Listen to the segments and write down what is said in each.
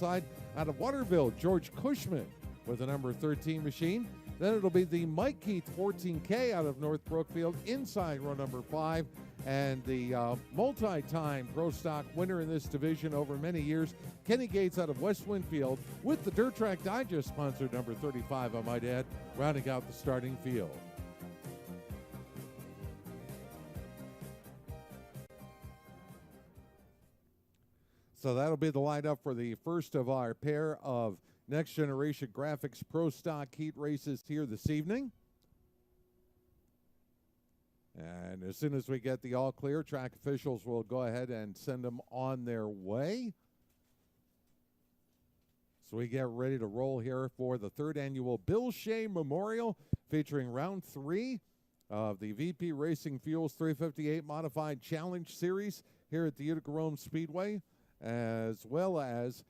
outside. Out of Waterville, George Cushman with the number 13 machine. Then it'll be the Mike Keith 14K out of North Brookfield inside row number 5. And the multi-time Pro Stock winner in this division over many years, Kenny Gates out of West Winfield with the Dirt Track Digest sponsored number 35, I might add, rounding out the starting field. So that'll be the lineup for the first of our pair of Next Generation Graphics Pro Stock Heat races here this evening. And as soon as we get the all clear, track officials will go ahead and send them on their way. So we get ready to roll here for the third annual Bill Shea Memorial, featuring round 3 of the VP Racing Fuels 358 Modified Challenge Series here at the Utica-Rome Speedway, as well as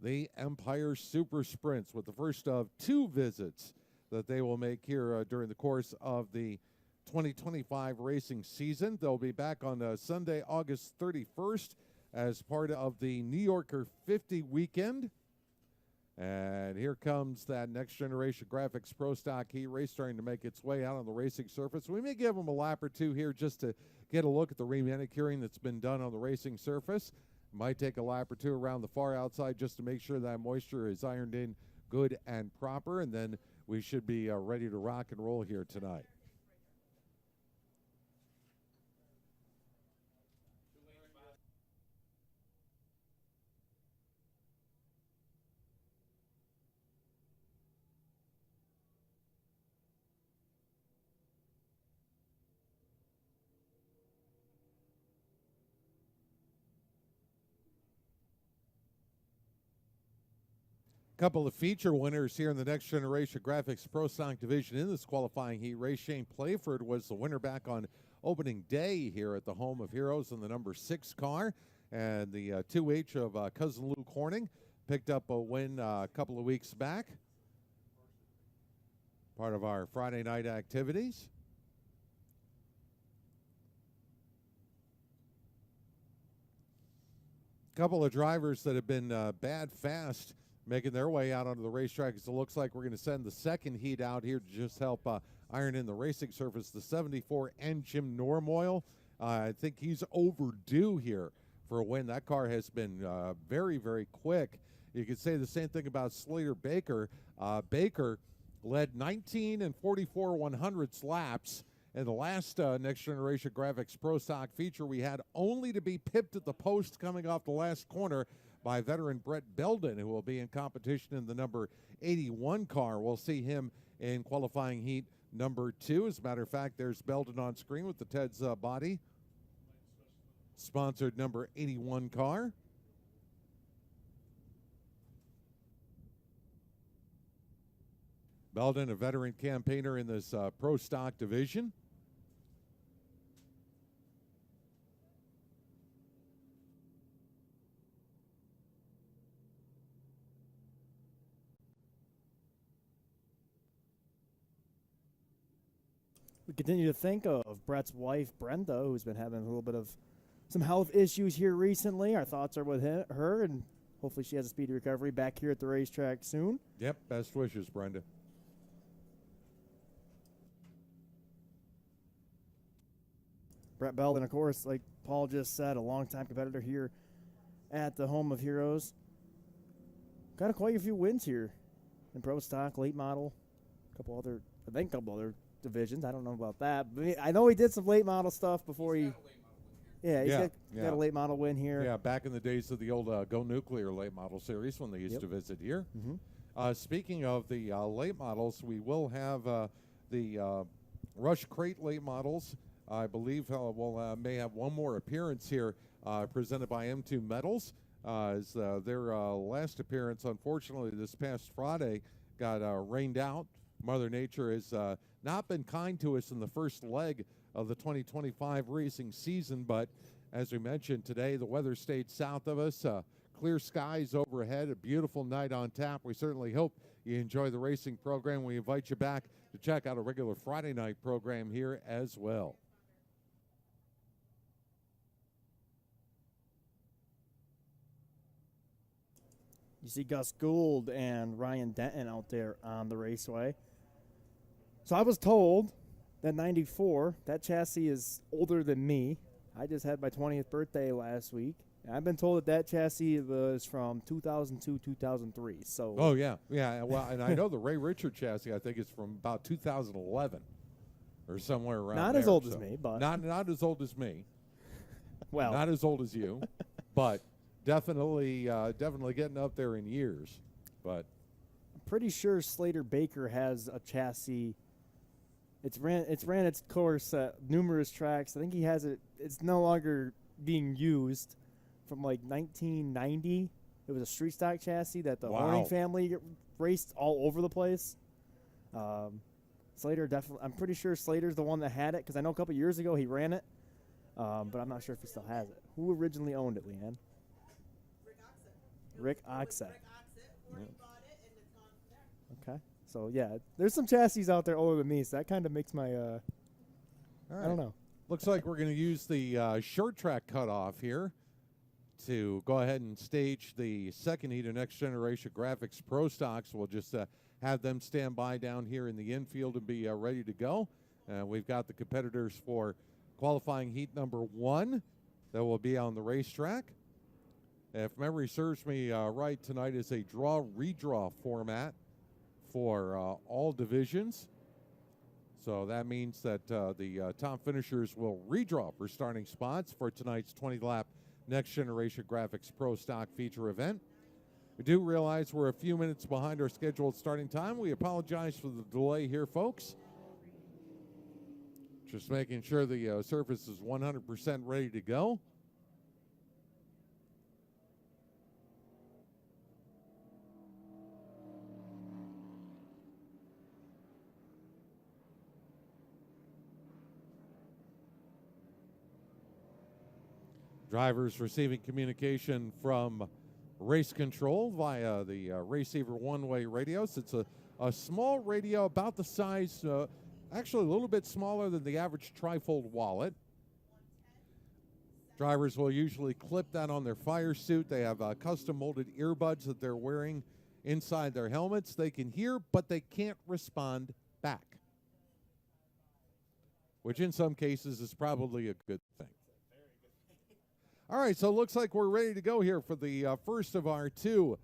the Empire Super Sprints, with the first of 2 visits that they will make here during the course of the 2025 racing season. They'll be back on Sunday, August 31st as part of the New Yorker 50 weekend. And here comes that Next Generation Graphics Pro Stock Heat race starting to make its way out on the racing surface. We may give them a lap or 2 here just to get a look at the remanicuring that's been done on the racing surface. Might take a lap or 2 around the far outside just to make sure that moisture is ironed in good and proper, and then we should be ready to rock and roll here tonight. Couple of feature winners here in the Next Generation Graphics Pro Stock Division in this qualifying heat race. Shane Playford was the winner back on opening day here at the Home of Heroes in the number 6 car. And the 2H of Cousin Luke Horning picked up a win a couple of weeks back. Part of our Friday night activities. Couple of drivers that have been bad fast, making their way out onto the racetrack. As it looks like we're going to send the second heat out here to just help iron in the racing surface. The 74 and Jim Normoyle. I think he's overdue here for a win. That car has been very, very quick. You could say the same thing about Slater Baker. Baker led 19 and 44 100ths laps in the last Next Generation Graphics Pro Stock feature. We had only to be pipped at the post coming off the last corner by veteran Brett Belden, who will be in competition in the number 81 car. We'll see him in qualifying heat number 2. As a matter of fact, there's Belden on screen with the Ted's Body sponsored number 81 car. Belden, a veteran campaigner in this Pro Stock division. We continue to think of Brett's wife, Brenda, who's been having a little bit of some health issues here recently. Our thoughts are with her, and hopefully she has a speedy recovery back here at the racetrack soon. Yep, best wishes, Brenda. Brett Belden, of course, like Paul just said, a longtime competitor here at the Home of Heroes. Got quite a few wins here in Pro Stock, late model, a couple other divisions. I don't know about that, but I know he did some late model stuff before he. He's got a late model win here. Yeah, back in the days of the old Go Nuclear late model series when they used to visit here. Speaking of the late models, we will have the Rush Crate late models. I believe we'll may have one more appearance here presented by M2 Metals. As their last appearance, unfortunately, this past Friday got rained out. Mother Nature has not been kind to us in the first leg of the 2025 racing season, but as we mentioned today, the weather stayed south of us. Clear skies overhead, a beautiful night on tap. We certainly hope you enjoy the racing program. We invite you back to check out a regular Friday night program here as well. You see Gus Gould and Ryan Denton out there on the raceway. So I was told that 94, that chassis is older than me. I just had my 20th birthday last week. And I've been told that chassis was from 2002, 2003. So. Oh, yeah. Yeah, well, and I know the Ray Richard chassis, I think, is from about 2011 or somewhere around Not there. as old as me, but. Not as old as me. Well. Not as old as you, but definitely getting up there in years. But I'm pretty sure Slater Baker has a chassis. It's ran its course at numerous tracks. I think he has it. It's no longer being used from like 1990. It was a street stock chassis that the Horning family raced all over the place. Slater definitely. I'm pretty sure Slater's the one that had it because I know a couple years ago he ran it, but I'm not sure if he still has it. Who originally owned it, Leanne? Rick Oxett. Yep. Okay. So, yeah, there's some chassis out there older than me, so that kind of makes my, all right. I don't know. Looks like we're going to use the short track cutoff here to go ahead and stage the second heat of Next Generation Graphics Pro Stocks. We'll just have them stand by down here in the infield and be ready to go. We've got the competitors for qualifying heat number 1 that will be on the racetrack. If memory serves me right, tonight is a draw-redraw format for all divisions. So that means that the top finishers will redraw for starting spots for tonight's 20-lap Next Generation Graphics Pro Stock feature event. We do realize we're a few minutes behind our scheduled starting time. We apologize for the delay here, folks. Just making sure the surface is 100% ready to go. Drivers receiving communication from race control via the Raceiver one-way radios. It's a small radio about the size, actually a little bit smaller than the average trifold wallet. Drivers will usually clip that on their fire suit. They have custom molded earbuds that they're wearing inside their helmets. They can hear, but they can't respond back, which in some cases is probably a good thing. All right, so it looks like we're ready to go here for the first of our 2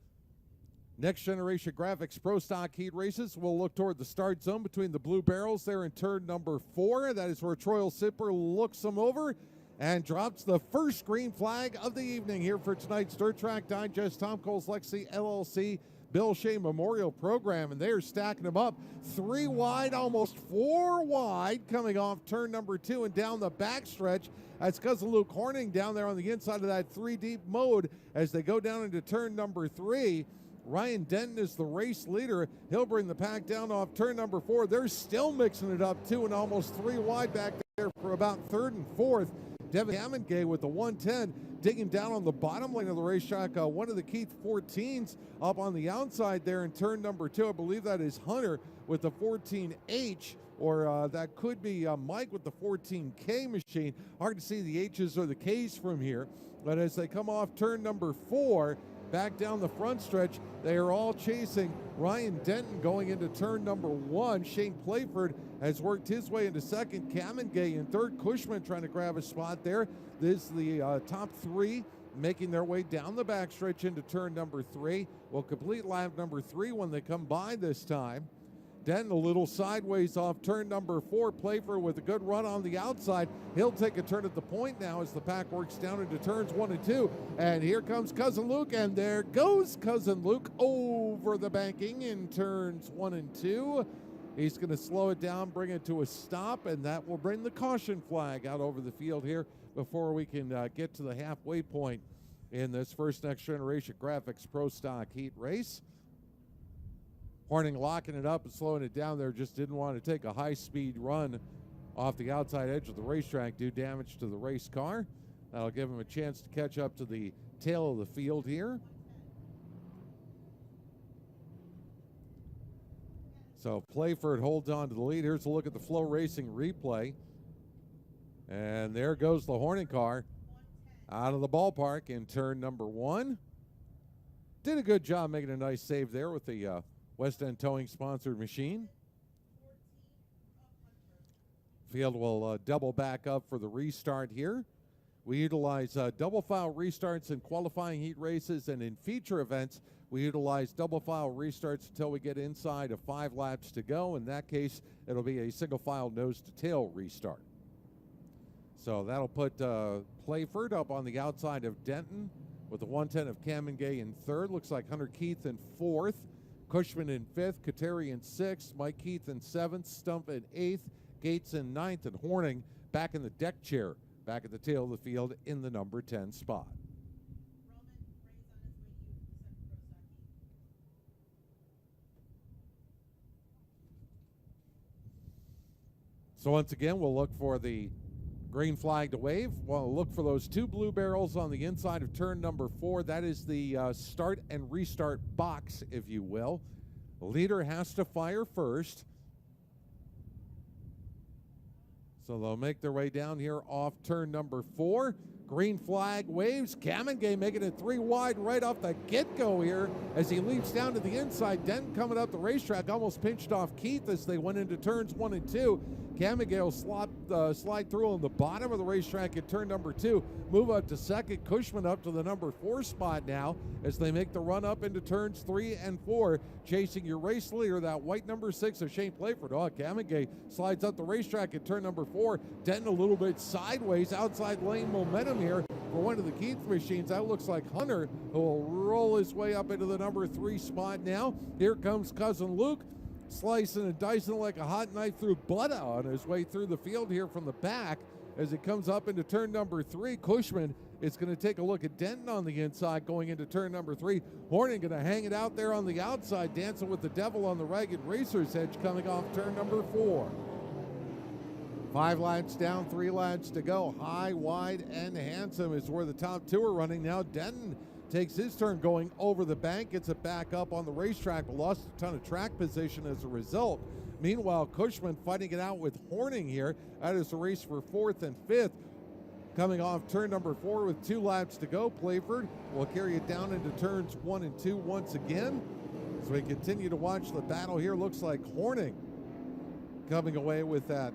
Next Generation Graphics Pro Stock heat races. We'll look toward the start zone between the blue barrels there in turn number 4. That is where Troy Sipper looks them over and drops the first green flag of the evening here for tonight's Dirt Track Digest Tom Coles Lexi LLC Bill Shea Memorial Program, and they're stacking them up 3 wide, almost 4 wide, coming off turn number 2 and down the backstretch. That's Cousin Luke Horning down there on the inside of that 3-deep mode as they go down into turn number 3. Ryan Denton is the race leader. He'll bring the pack down off turn number 4. They're still mixing it up 2 and almost 3 wide back there for about 3rd and 4th. Devin Hammondgay with the 110 digging down on the bottom lane of the racetrack. One of the Keith 14s up on the outside there in turn number 2. I believe that is Hunter with the 14H, or that could be Mike with the 14K machine. Hard to see the H's or the K's from here. But as they come off turn number 4, back down the front stretch, they are all chasing Ryan Denton going into turn number 1. Shane Playford has worked his way into second. Hammondgay in third. Cushman trying to grab a spot there. This is the top 3 making their way down the backstretch into turn number 3. Will complete lap number 3 when they come by this time. Denton a little sideways off turn number 4. Playford with a good run on the outside. He'll take a turn at the point now as the pack works down into turns 1 and 2. And here comes Cousin Luke, and there goes Cousin Luke over the banking in turns 1 and 2. He's going to slow it down, bring it to a stop, and that will bring the caution flag out over the field here before we can get to the halfway point in this first Next Generation Graphics Pro Stock heat race. Horning locking it up and slowing it down there, just didn't want to take a high-speed run off the outside edge of the racetrack, do damage to the race car. That'll give him a chance to catch up to the tail of the field here. So Playford holds on to the lead. Here's a look at the FloRacing replay. And there goes the Horning car out of the ballpark in turn number 1. Did a good job making a nice save there with the West End Towing sponsored machine. Field will double back up for the restart here. We utilize double file restarts in qualifying heat races, and in feature events, we utilize double file restarts until we get inside of 5 laps to go. In that case, it'll be a single file nose to tail restart. So that'll put Playford up on the outside of Denton with the 110 of Kamengay in third. Looks like Hunter Keith in fourth, Cushman in fifth, Kateri in sixth, Mike Keith in seventh, Stump in eighth, Gates in ninth, and Horning back in the deck chair, back at the tail of the field in the number 10 spot. So once again, we'll look for the green flag to wave. We'll look for those 2 blue barrels on the inside of turn number 4. That is the start and restart box, if you will. The leader has to fire first. So they'll make their way down here off turn number 4. Green flag waves. Kamengay making it 3 wide right off the get-go here as he leaps down to the inside. Denton coming up the racetrack, almost pinched off Keith as they went into turns 1 and 2. Kamengay will slide through on the bottom of the racetrack at turn number 2. Move up to second. Cushman up to the number 4 spot now as they make the run up into turns 3 and 4. Chasing your race leader, that white number 6 of Shane Playford. Oh, Kamengay slides up the racetrack at turn number 4. Denton a little bit sideways. Outside lane momentum here for one of the Keith machines. That looks like Hunter, who will roll his way up into the number 3 spot now. Here comes Cousin Luke, slicing and dicing like a hot knife through butter on his way through the field here from the back as it comes up into turn number 3. Cushman is going to take a look at Denton on the inside going into turn number 3. Horning going to hang it out there on the outside, dancing with the devil on the ragged racer's edge coming off turn number 4. 5 laps down, 3 laps to go. High, wide, and handsome is where the top 2 are running now. Denton takes his turn going over the bank, gets it back up on the racetrack, but lost a ton of track position as a result. Meanwhile, Cushman fighting it out with Horning here. That is a race for 4th and 5th. Coming off turn number 4 with 2 laps to go. Playford will carry it down into turns 1 and 2 once again. So we continue to watch the battle here. Looks like Horning coming away with that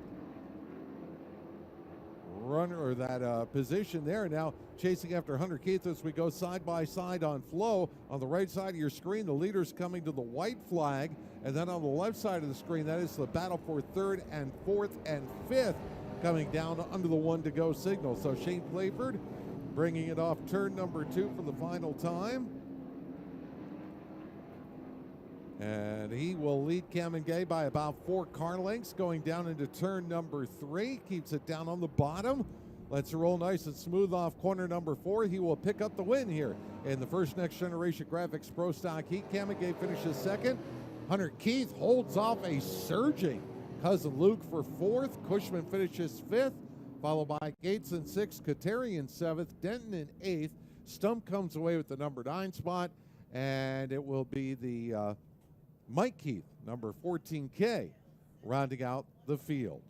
runner or that position there. Now chasing after Hunter Keith as we go side by side on Flo. On the right side of your screen, the leader's coming to the white flag, and then on the left side of the screen, that is the battle for 3rd and 4th and 5th coming down under the 1 to go signal. So Shane Playford bringing it off turn number 2 for the final time. And he will lead Kamengay by about 4 car lengths going down into turn number 3. Keeps it down on the bottom. Lets it roll nice and smooth off corner number 4. He will pick up the win here in the first Next Generation Graphics Pro Stock Heat. Kamengay finishes 2nd. Hunter Keith holds off a surging Cousin Luke for 4th. Cushman finishes 5th, followed by Gates in 6th, Kateri in 7th, Denton in 8th. Stump comes away with the number 9 spot, and it will be the Mike Keith, number 14K, rounding out the field.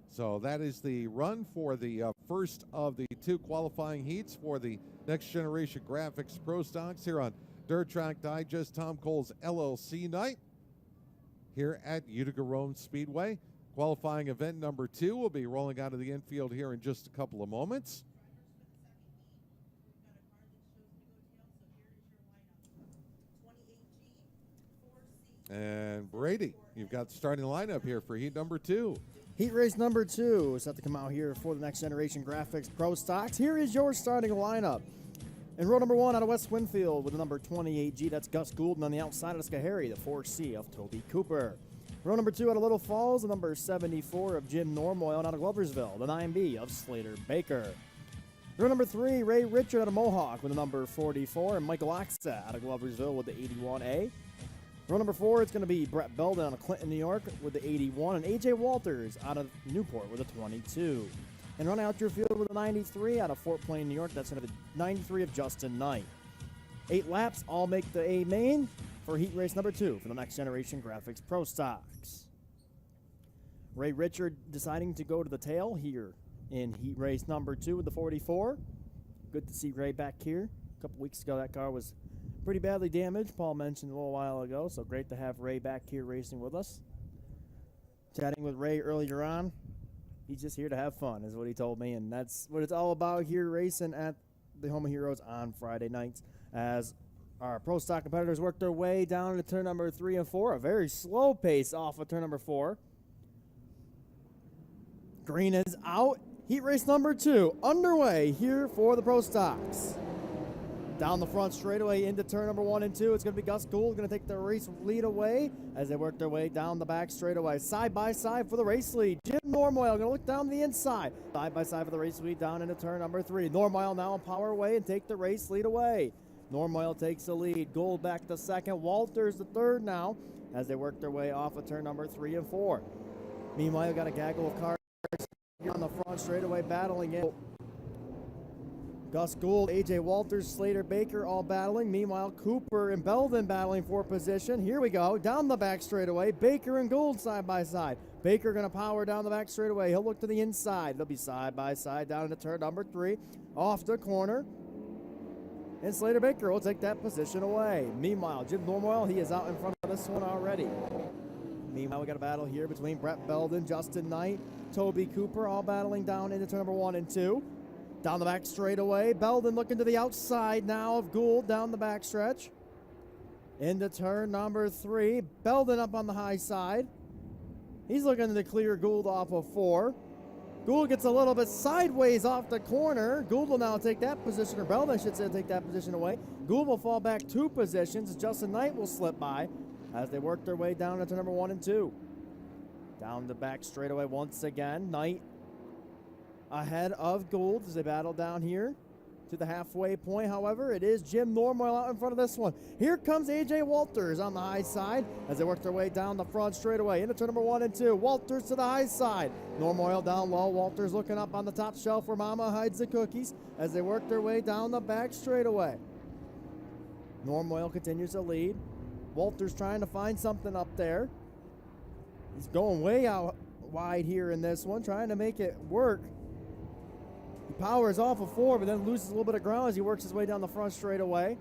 So that is the run for the first of the 2 qualifying heats for the Next Generation Graphics Pro Stocks here on Dirt Track Digest, Tom Cole's LLC night here at Utica-Rome Speedway. Qualifying event number 2 will be rolling out of the infield here in just a couple of moments. And Brady, you've got the starting lineup here for heat number 2. Heat race number 2 is set to come out here for the Next Generation Graphics Pro Stocks. Here is your starting lineup. In row number 1 out of West Winfield with the number 28G, that's Gus Goulden. On the outside of Schoharie, the 4C of Toby Cooper. Row number 2 out of Little Falls, the number 74 of Jim Normoyle. And out of Gloversville, the 9B of Slater Baker. Row number 3, Ray Richard out of Mohawk with the number 44. And Michael Oxa out of Gloversville with the 81A. Row number 4, it's going to be Brett Belden out of Clinton, New York with the 81, and A.J. Walters out of Newport with a 22. And running out your field with a 93 out of Fort Plain, New York, that's going to be 93 of Justin Knight. 8 laps, all make the A main for heat race number 2 for the Next Generation Graphics Pro Stocks. Ray Richard deciding to go to the tail here in heat race number 2 with the 44. Good to see Ray back here. A couple weeks ago, that car was pretty badly damaged, Paul mentioned a little while ago, so great to have Ray back here racing with us. Chatting with Ray earlier on, he's just here to have fun, is what he told me, and that's what it's all about here racing at the Home of Heroes on Friday nights as our Pro Stock competitors work their way down to turn number 3 and 4. A very slow pace off of turn number 4. Green is out. Heat race number 2 underway here for the Pro Stocks. Down the front straightaway into turn number 1 and 2. It's going to be Gus Gould going to take the race lead away as they work their way down the back straightaway. Side by side for the race lead. Jim Normoyle going to look down the inside. Side by side for the race lead down into turn number 3. Normoyle now in power away and take the race lead away. Normoyle takes the lead. Gould back to second. Walters the third now as they work their way off of turn number 3 and 4. Meanwhile, got a gaggle of cars here on the front straightaway battling it. Gus Gould, A.J. Walters, Slater Baker all battling. Meanwhile, Cooper and Belden battling for position. Here we go. Down the back straightaway. Baker and Gould side by side. Baker going to power down the back straightaway. He'll look to the inside. They'll be side by side down into turn number 3. Off the corner. And Slater Baker will take that position away. Meanwhile, Jim Normoyle, he is out in front of this one already. Meanwhile, we got a battle here between Brett Belden, Justin Knight, Toby Cooper, all battling down into turn number 1 and 2. Down the back straightaway. Belden looking to the outside now of Gould down the back stretch. Into turn number 3. Belden up on the high side. He's looking to clear Gould off of 4. Gould gets a little bit sideways off the corner. Gould will now take that position, or Belden should say take that position away. Gould will fall back 2 positions. Justin Knight will slip by as they work their way down into number 1 and 2. Down the back straightaway once again. Knight ahead of Gould as they battle down here to the halfway point. However, it is Jim Normoyle out in front of this one. Here comes A.J. Walters on the high side as they work their way down the front straightaway into turn number 1 and 2. Walters to the high side. Normoyle down low. Walters looking up on the top shelf where Mama hides the cookies as they work their way down the back straightaway. Normoyle continues to lead. Walters trying to find something up there. He's going way out wide here in this one, trying to make it work. He powers off of 4, but then loses a little bit of ground as he works his way down the front straightaway.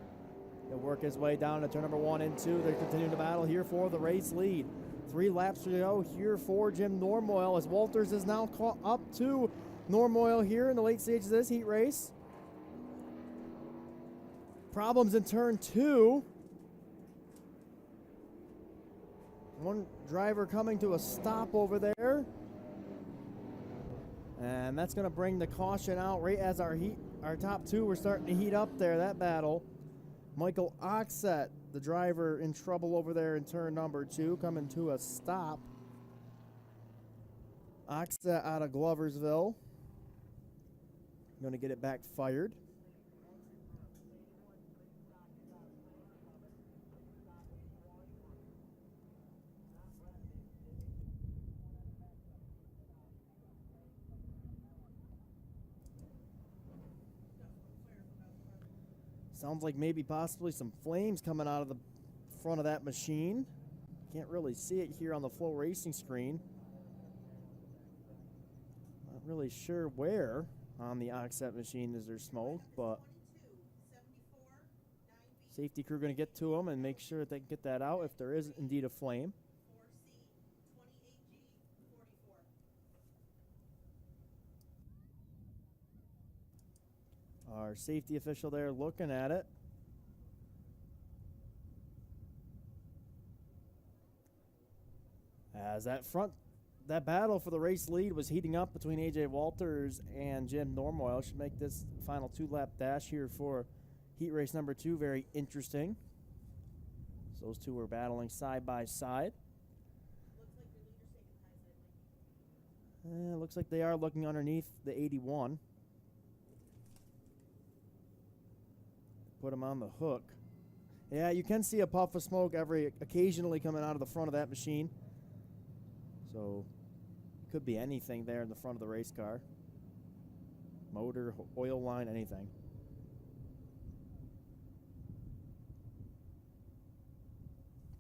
He'll work his way down to turn number 1 and 2. They're continuing to battle here for the race lead. 3 laps to go here for Jim Normoyle as Walters is now caught up to Normoyle here in the late stages of this heat race. Problems in turn 2. One driver coming to a stop over there. And that's going to bring the caution out right as our top 2 were starting to heat up there, that battle. Michael Oxett, the driver, in trouble over there in turn number 2, coming to a stop. Oxett out of Gloversville. Going to get it back fired. Sounds like maybe possibly some flames coming out of the front of that machine. Can't really see it here on the FloRacing screen. Not really sure where on the Oxette machine is there smoke, but safety crew going to get to them and make sure that they can get that out if there is indeed a flame. Our safety official there looking at it. As that battle for the race lead was heating up between A.J. Walters and Jim Normoyle. Should make this final 2-lap dash here for heat race number 2 very interesting. So those two were battling side by side. Looks like they are looking underneath the 81. Put him on the hook. Yeah, you can see a puff of smoke occasionally coming out of the front of that machine. So, could be anything there in the front of the race car. Motor, oil line, anything.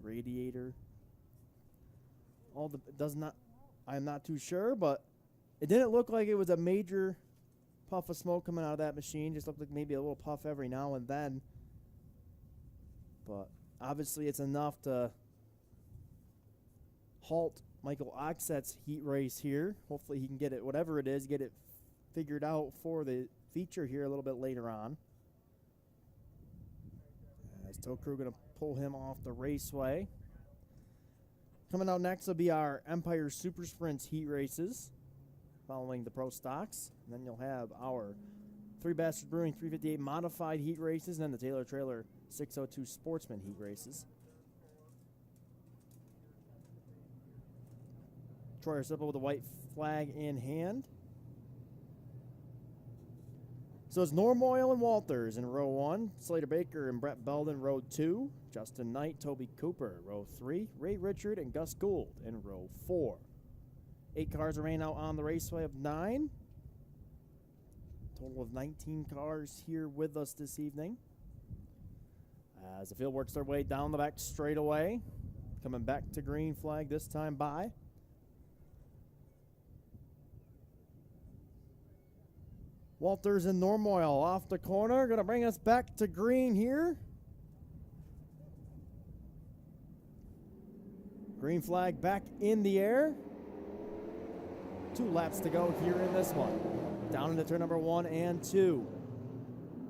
Radiator. I'm not too sure, but it didn't look like it was a major puff of smoke coming out of that machine. Just looked like maybe a little puff every now and then. But obviously it's enough to halt Michael Oxett's heat race here. Hopefully he can get it, whatever it is, get it figured out for the feature here a little bit later on. As tow crew going to pull him off the raceway. Coming out next will be our Empire Super Sprints heat races, following the Pro Stocks. And then you'll have our Three Bastards Brewing 358 modified heat races, and then the Taylor Trailer 602 Sportsman heat races. Troy Simple with a white flag in hand. So it's Norm Oil and Walters in row 1, Slater Baker and Brett Belden row 2, Justin Knight, Toby Cooper row 3, Ray Richard and Gus Gould in row 4. 8 cars remain out on the raceway of 9. Total of 19 cars here with us this evening. As the field works their way down the back straightaway, coming back to green flag this time by. Walters and Norm Oil off the corner. Going to bring us back to green here. Green flag back in the air. 2 laps to go here in this one. Down into turn number 1 and 2.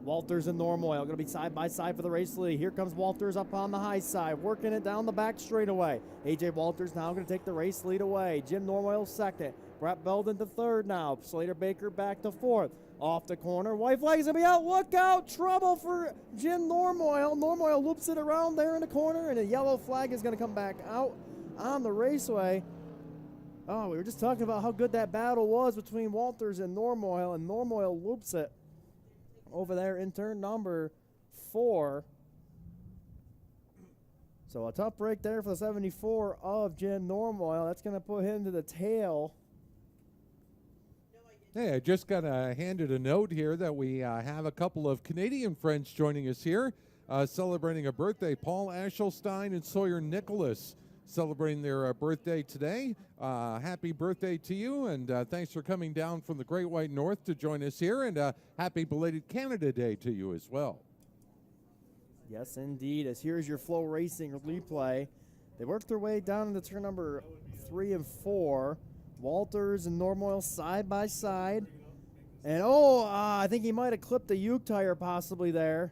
Walters and Norm Oil going to be side by side for the race lead. Here comes Walters up on the high side, working it down the back straightaway. AJ Walters now going to take the race lead away. Jim Norm Oil second. Brett Belden to third now. Slater Baker back to fourth. Off the corner. White flag is going to be out. Look out. Trouble for Jim Norm Oil. Norm Oil loops it around there in the corner, and a yellow flag is going to come back out on the raceway. Oh, we were just talking about how good that battle was between Walters and Norm Oil, and Norm Oil loops it over there in turn number 4. So a tough break there for the 74 of Jim Norm Oil. That's going to put him to the tail. Hey, I just got handed a note here that we have a couple of Canadian friends joining us here, celebrating a birthday. Paul Ashelstein and Sawyer Nicholas celebrating their birthday today. Happy birthday to you, and thanks for coming down from the Great White North to join us here, and happy belated Canada Day to you as well. Yes, indeed. As here's your FloRacing replay. They worked their way down into turn number 3 and 4. Walters and Norm Oil side by side. And I think he might have clipped the Uke tire possibly there.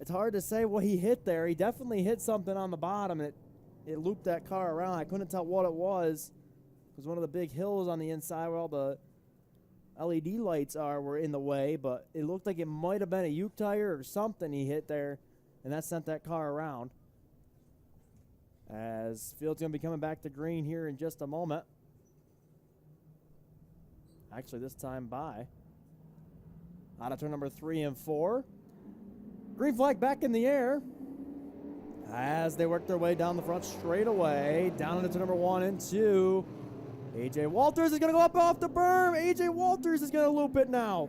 It's hard to say what he hit there. He definitely hit something on the bottom, and it looped that car around. I couldn't tell what it was. It was one of the big hills on the inside where all the LED lights were in the way, but it looked like it might have been a Uke tire or something he hit there, and that sent that car around. As field's going to be coming back to green here in just a moment. Actually, this time by. Out of turn number 3 and 4. Green flag back in the air. As they work their way down the front straightaway. Down into turn number 1 and 2. AJ Walters is going to go up off the berm. AJ Walters is going to loop it now.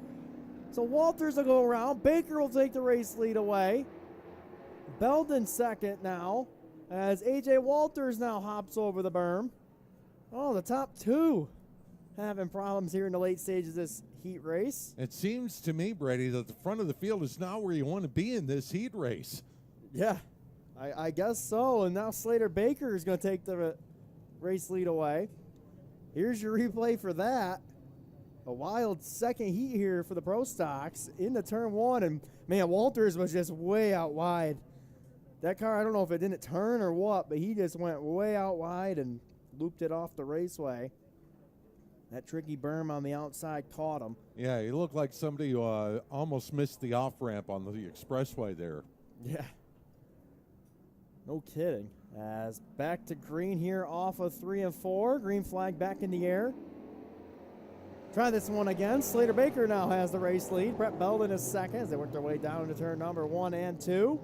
So Walters will go around. Baker will take the race lead away. Belden second now. As AJ Walters now hops over the berm. Oh, the top 2 having problems here in the late stages of this heat race. It seems to me, Brady, that the front of the field is not where you want to be in this heat race. Yeah, I guess so. And now Slater Baker is going to take the race lead away. Here's your replay for that. A wild second heat here for the Pro Stocks into turn 1. And, man, Walters was just way out wide. That car, I don't know if it didn't turn or what, but he just went way out wide and looped it off the raceway. That tricky berm on the outside caught him. Yeah, he looked like somebody who almost missed the off-ramp on the expressway there. Yeah. No kidding. As back to green here off of 3 and 4. Green flag back in the air. Try this one again. Slater Baker now has the race lead. Brett Belden is second as they work their way down into turn number 1 and 2.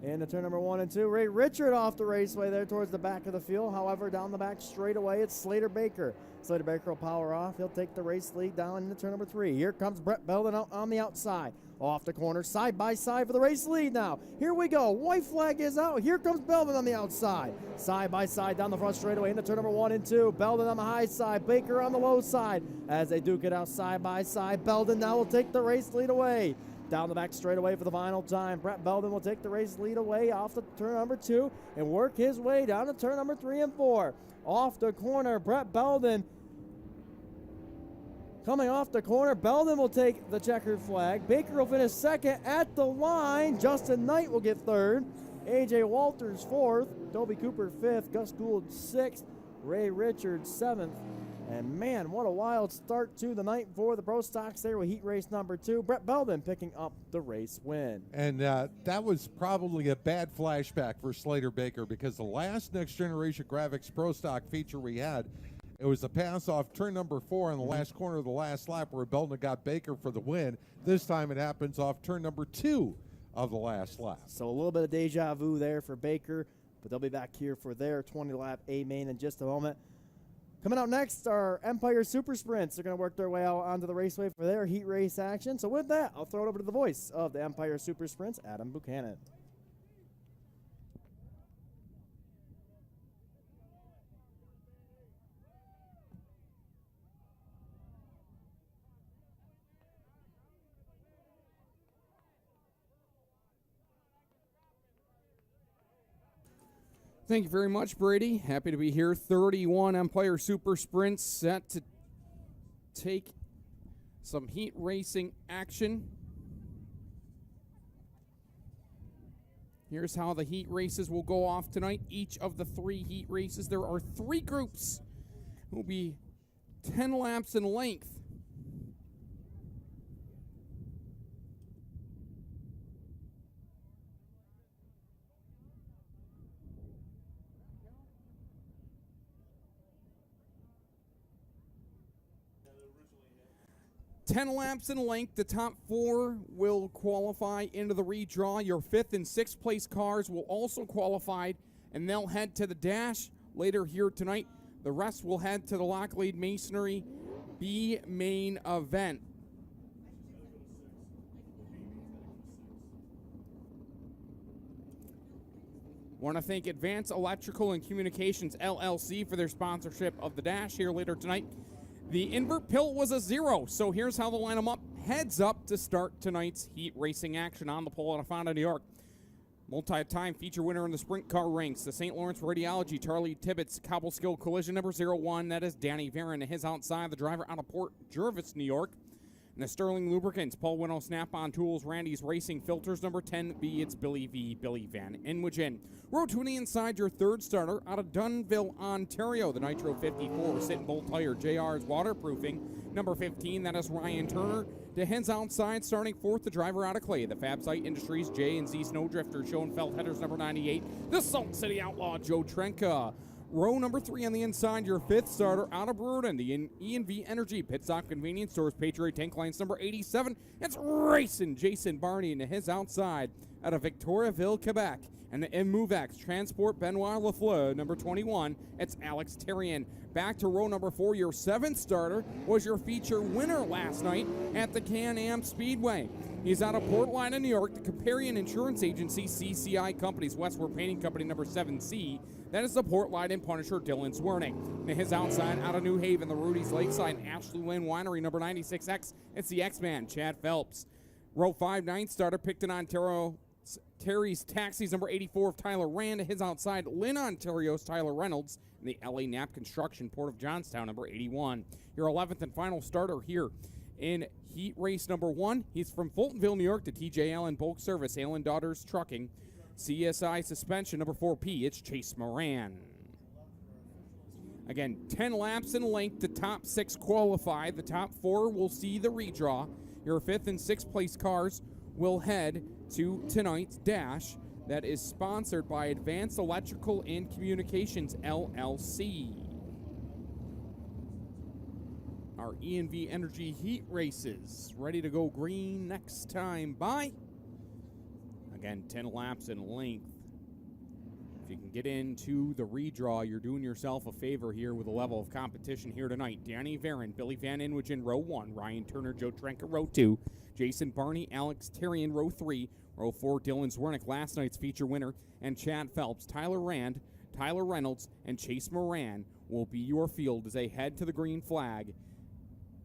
Into turn number 1 and 2. Ray Richard off the raceway there towards the back of the field. However, down the back straightaway, it's Slater Baker. Slater Baker will power off. He'll take the race lead down into turn number 3. Here comes Brett Belden out on the outside. Off the corner, side by side for the race lead now. Here we go. White flag is out. Here comes Belden on the outside. Side by side down the front straightaway into turn number 1 and 2. Belden on the high side. Baker on the low side. As they duke it out side by side, Belden now will take the race lead away. Down the back straightaway for the final time. Brett Belden will take the race lead away off the turn number 2 and work his way down to turn number 3 and 4. Off the corner, Brett Belden coming off the corner. Belden will take the checkered flag. Baker will finish second at the line. Justin Knight will get third. A.J. Walters fourth. Toby Cooper fifth. Gus Gould sixth. Ray Richards seventh. And man, what a wild start to the night for the Pro Stocks there with heat race number 2. Brett Belden picking up the race win. And that was probably a bad flashback for Slater Baker, because the last Next Generation Graphics Pro Stock feature we had, it was a pass off turn number 4 in the last corner of the last lap where Belden got Baker for the win. This time it happens off turn number 2 of the last lap. So a little bit of deja vu there for Baker, but they'll be back here for their 20-lap A-main in just a moment. Coming out next are Empire Super Sprints. They're going to work their way out onto the raceway for their heat race action. So with that, I'll throw it over to the voice of the Empire Super Sprints, Adam Buchanan. Thank you very much, Brady. Happy to be here. 31 Empire Super Sprints set to take some heat racing action. Here's how the heat races will go off tonight. Each of the 3 heat races, there are 3 groups. It will be 10 laps in length. Ten laps in length. The top 4 will qualify into the redraw. Your 5th and 6th place cars will also qualify, and they'll head to the dash later here tonight. The rest will head to the Locklead Masonry B main event. Want to thank Advanced Electrical and Communications LLC for their sponsorship of the dash here later tonight. The invert pill was a 0, so here's how they'll line them up. Heads up to start tonight's heat racing action on the pole out of Fonda, New York. Multi-time feature winner in the sprint car ranks, the St. Lawrence Radiology, Charlie Tibbetts, Cobble-Skill Collision number 01, that is Danny Varon, his outside, the driver out of Port Jervis, New York. And the Sterling Lubricants, Paul Winnow Snap-On Tools, Randy's Racing Filters, number 10B, it's Billy V, Billy Van Inwigen. Row 20 inside your 3rd starter out of Dunnville, Ontario. The Nitro 54, Sit Bull Tire, JR's Waterproofing, number 15, that is Ryan Turner. To his outside, starting 4th, the driver out of Clay, the Fabsite Industries, J&Z Snowdrifter, Schoenfeld Headers, number 98, the Salt City Outlaw, Joe Trenka. Row number 3 on the inside, your 5th starter out of Bruden, the E&V Energy Pit Stop Convenience Stores, Patriot Tank Lines number 87. It's racing Jason Barney into his outside out of Victoriaville, Quebec. And the MMoveX Transport Benoit Lafleur, number 21. It's Alex Terrien. Back to row number 4, your 7th starter was your feature winner last night at the Can-Am Speedway. He's out of Portland, New York, the Comparian Insurance Agency, CCI Companies, Westward Painting Company, number 7C. That is the Portland and Punisher, Dylan Swerning. And his outside, out of New Haven, the Rudy's Lakeside, Ashley Lynn Winery, number 96X. It's the X-Man, Chad Phelps. Row 5, 9th starter, picked in Ontario, Terry's Taxis, number 84 of Tyler Rand. His outside, Lynn, Ontario's Tyler Reynolds. And the LA Knapp Construction, Port of Johnstown, number 81. Your 11th and final starter here in heat race number 1. He's from Fultonville, New York, to TJ Allen Bulk Service, Allen Daughters Trucking. CSI Suspension, number 4P, it's Chase Moran. Again, 10 laps in length. The top 6 qualify. The top 4 will see the redraw. Your 5th and 6th place cars will head to tonight's dash that is sponsored by Advanced Electrical and Communications LLC. Our E&V Energy heat races ready to go green next time by. Again, 10 laps in length. If you can get into the redraw, you're doing yourself a favor here with the level of competition here tonight. Danny Varon, Billy Van Inwigen, row 1. Ryan Turner, Joe Trenka, row 2. Jason Barney, Alex Terrien, row 3. Row 4, Dylan Zwernick, last night's feature winner. And Chad Phelps, Tyler Rand, Tyler Reynolds, and Chase Moran will be your field as they head to the green flag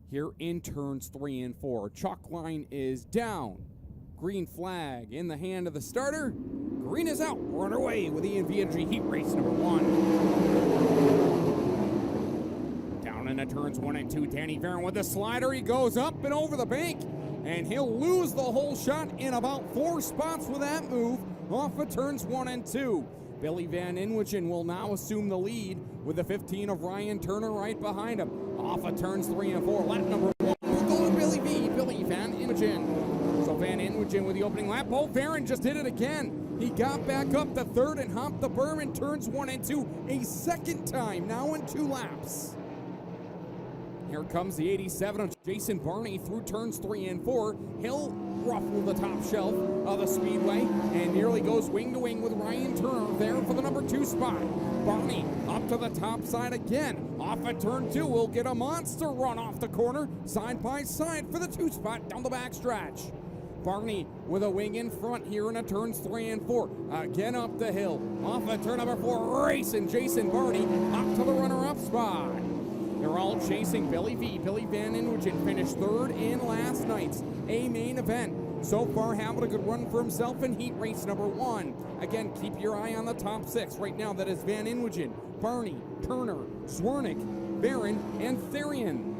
here in turns 3 and 4. Chalk line is down. Green flag in the hand of the starter. Green is out. We're underway with E&V Energy Heat Race number 1. Down into turns 1 and 2. Danny Varon with the slider. He goes up and over the bank, and he'll lose the whole shot in about 4 spots with that move off of turns 1 and 2. Billy Van Inwigen will now assume the lead with the 15 of Ryan Turner right behind him. Off of turns 3 and 4. Lap number 1. We'll go with Billy Van Inwigen. So Van Inwigen with the opening lap. Bo Varon just did it again. He got back up to third and hopped the berm in turns 1 and 2 a second time, now in 2 laps. Here comes the 87 of Jason Barney through turns 3 and 4. He'll ruffle the top shelf of the Speedway and nearly goes wing to wing with Ryan Turner there for the number 2 spot. Barney up to the top side again. Off at turn 2, we'll get a monster run off the corner, side by side for the 2 spot down the backstretch. Barney with a wing in front here in the turns 3 and 4. Again up the hill. Off at turn number 4, racing Jason Barney up to the runner-up spot. They're all chasing Billy Van Inwigen finished third in last night's A main event. So far, having a good run for himself in heat race number 1. Again, keep your eye on the top 6. Right now, that is Van Inwigen, Barney, Turner, Zwernick, Varon, and Therian.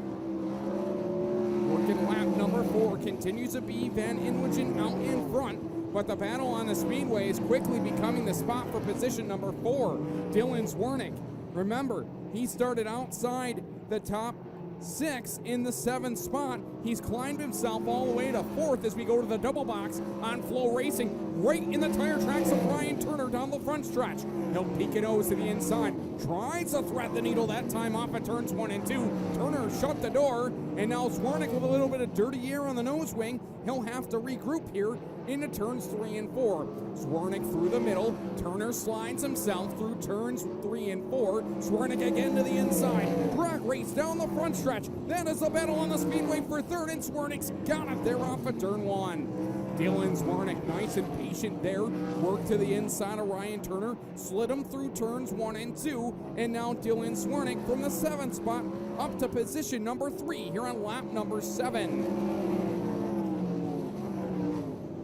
Working lap number 4 continues to be Van Inwigen out in front, but the battle on the Speedway is quickly becoming the spot for position number 4, Dylan Zwernick. Remember, he started outside the top 6 in the 7th spot. He's climbed himself all the way to 4th as we go to the double box on FloRacing, right in the tire tracks of Ryan Turner down the front stretch. He'll peek a nose to the inside, tries to thread the needle that time off at turns 1 and 2. Turner shut the door, and now Zwernick with a little bit of dirty air on the nose wing. He'll have to regroup here into turns 3 and 4. Zwernick through the middle. Turner slides himself through turns 3 and 4. Zwernick again to the inside. Drag race down the front stretch. That is the battle on the Speedway for third, and Zwernick's got it there off of turn 1. Dylan Zwernick, nice and patient there. Work to the inside of Ryan Turner. Slid him through turns 1 and 2. And now Dylan Zwernick from the 7th spot up to position number 3 here on lap number 7.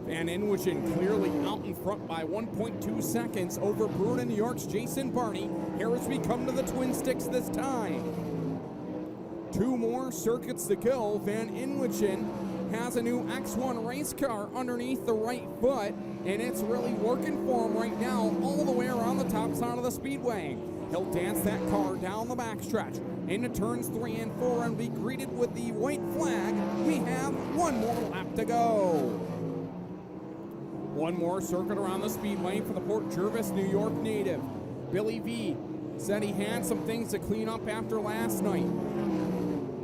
Van Inwigen clearly out in front by 1.2 seconds over Bruin, New York's Jason Barney. Here as we come to the Twin Sticks this time. 2 more circuits to go. Van Inwigen has a new X1 race car underneath the right foot, and it's really working for him right now all the way around the top side of the Speedway. He'll dance that car down the backstretch into turns 3 and 4 and be greeted with the white flag. We have 1 more lap to go. 1 more circuit around the Speedway for the Port Jervis, New York native. Billy V said he had some things to clean up after last night.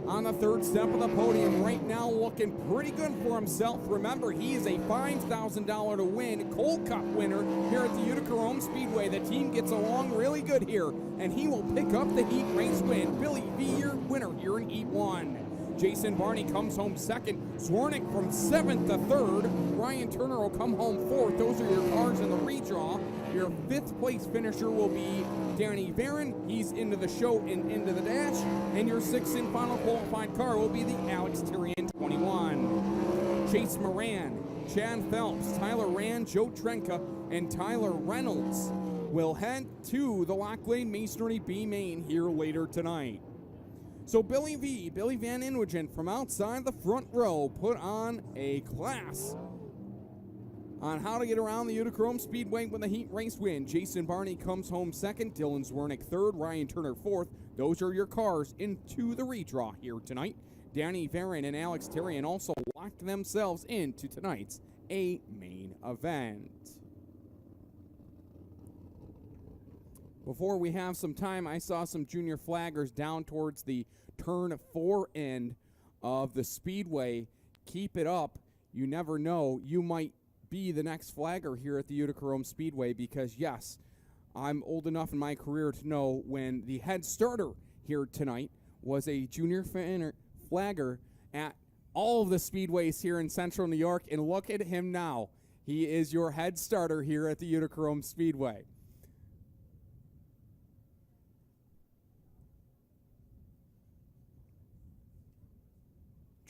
On the 3rd step of the podium right now, looking pretty good for himself. Remember, he is a $5,000 to win Coal Cup winner here at the Utica-Rome Speedway. The team gets along really good here, and he will pick up the heat race win. Billy V, your winner here in Heat 1. Jason Barney comes home 2nd. Zwernick from 7th to 3rd. Ryan Turner will come home 4th. Those are your cars in the redraw. Your 5th place finisher will be Danny Varon. He's into the show and into the dash. And your 6th and final qualified car will be the Alex Tyrion 21. Chase Moran, Chad Phelps, Tyler Rand, Joe Trenka, and Tyler Reynolds will head to the Lock Lane Masonry B main here later tonight. So Billy Van Inwigen from outside the front row put on a class on how to get around the Utica-Rome Speedway with a heat race win. Jason Barney comes home 2nd, Dylan Zwernick 3rd, Ryan Turner 4th. Those are your cars into the redraw here tonight. Danny Varon and Alex Tyrion also locked themselves into tonight's A main event. Before we have some time, I saw some junior flaggers down towards the turn 4 end of the Speedway. Keep it up. You never know. You might be the next flagger here at the Utica-Rome Speedway because, yes, I'm old enough in my career to know when the head starter here tonight was a junior flagger at all of the speedways here in Central New York, and look at him now. He is your head starter here at the Utica-Rome Speedway.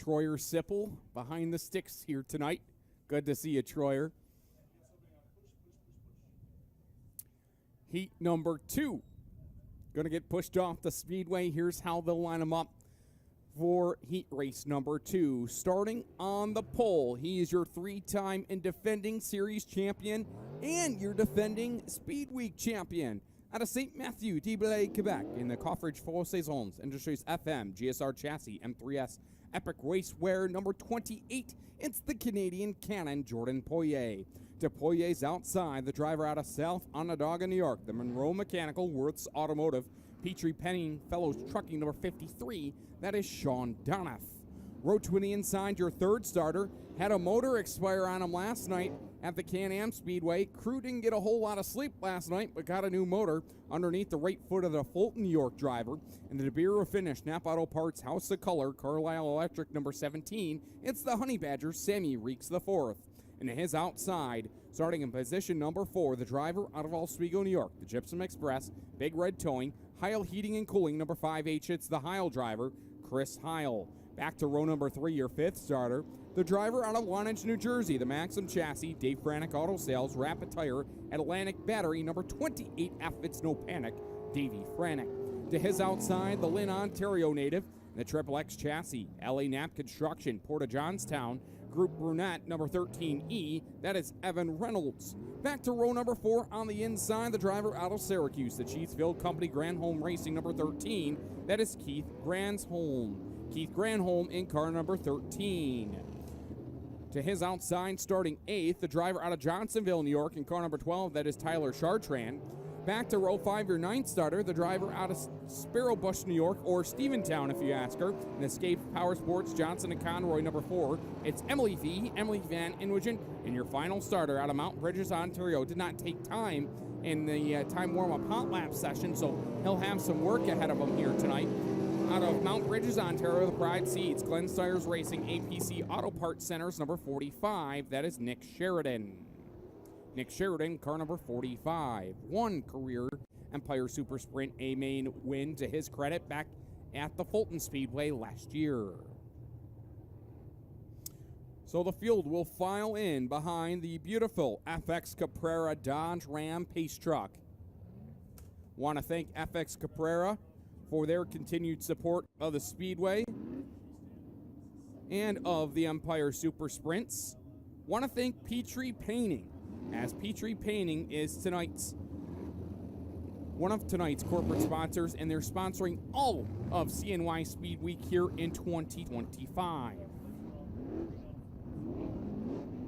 Troyer Sipple behind the sticks here tonight. Good to see you, Troyer. Heat number 2. Going to get pushed off the Speedway. Here's how they'll line them up for heat race number 2. Starting on the pole, he is your 3-time and defending series champion and your defending Speed Week champion. Out of St. Matthew, Dibelay, Quebec, in the Coffridge 4 Saisons Industries FM, GSR Chassis, M3S, Epic Raceware, number 28. It's the Canadian Cannon, Jordan Poirier. To Poirier's outside, the driver out of South Onondaga, New York, the Monroe Mechanical, Worth's Automotive, Petrie Penning, Fellows Trucking, number 53. That is Sean Donath. Row 20 inside, your 3rd starter. Had a motor expire on him last night at the Can-Am Speedway. Crew didn't get a whole lot of sleep last night, but got a new motor underneath the right foot of the Fulton, New York driver. And the DeBeer finish, Napa Auto Parts, House of Color, Carlisle Electric, number 17. It's the Honey Badger, Sammy Reeks the 4th. And to his outside, starting in position number 4, the driver out of Oswego, New York, the Gypsum Express, Big Red Towing, Heil Heating and Cooling, number 5H. It's the Heil driver, Chris Heil. Back to row number 3, your 5th starter, the driver out of Wantage, New Jersey, the Maxim Chassis, Dave Franick Auto Sales, Rapid Tire, Atlantic Battery, number 28F. It's No Panic, Davey Franick. To his outside, the Lynn, Ontario native, the Triple X Chassis, LA Knapp Construction, Port of Johnstown, Group Brunette, number 13E, that is Evan Reynolds. Back to row number 4 on the inside, the driver out of Syracuse, the Cheatsfield Company Granholm Racing, number 13, that is Keith Granholm. Keith Granholm in car number 13. To his outside, starting 8th, the driver out of Johnsonville, New York, in car number 12, that is Tyler Chartrand. Back to row 5, your 9th starter, the driver out of Sparrowbush, New York, or Steventown, if you ask her. In Escape Power Sports, Johnson and Conroy, number 4. It's Emily Van Inwigen. And your final starter out of Mount Bridges, Ontario, did not take time in the time warm-up hot lap session, so he'll have some work ahead of him here tonight. Out of Mount Bridges, Ontario, the Pride Seeds, Glenn Stires Racing, APC Auto Parts Centers, number 45. That is Nick Sheridan. Nick Sheridan, car number 45. 1 career Empire Super Sprint A main win to his credit back at the Fulton Speedway last year. So the field will file in behind the beautiful FX Caprara Dodge Ram Pace Truck. Want to thank FX Caprara for their continued support of the Speedway and of the Empire Super Sprints. Want to thank Petrie Painting, as Petrie Painting is one of tonight's corporate sponsors, and they're sponsoring all of CNY Speed Week here in 2025.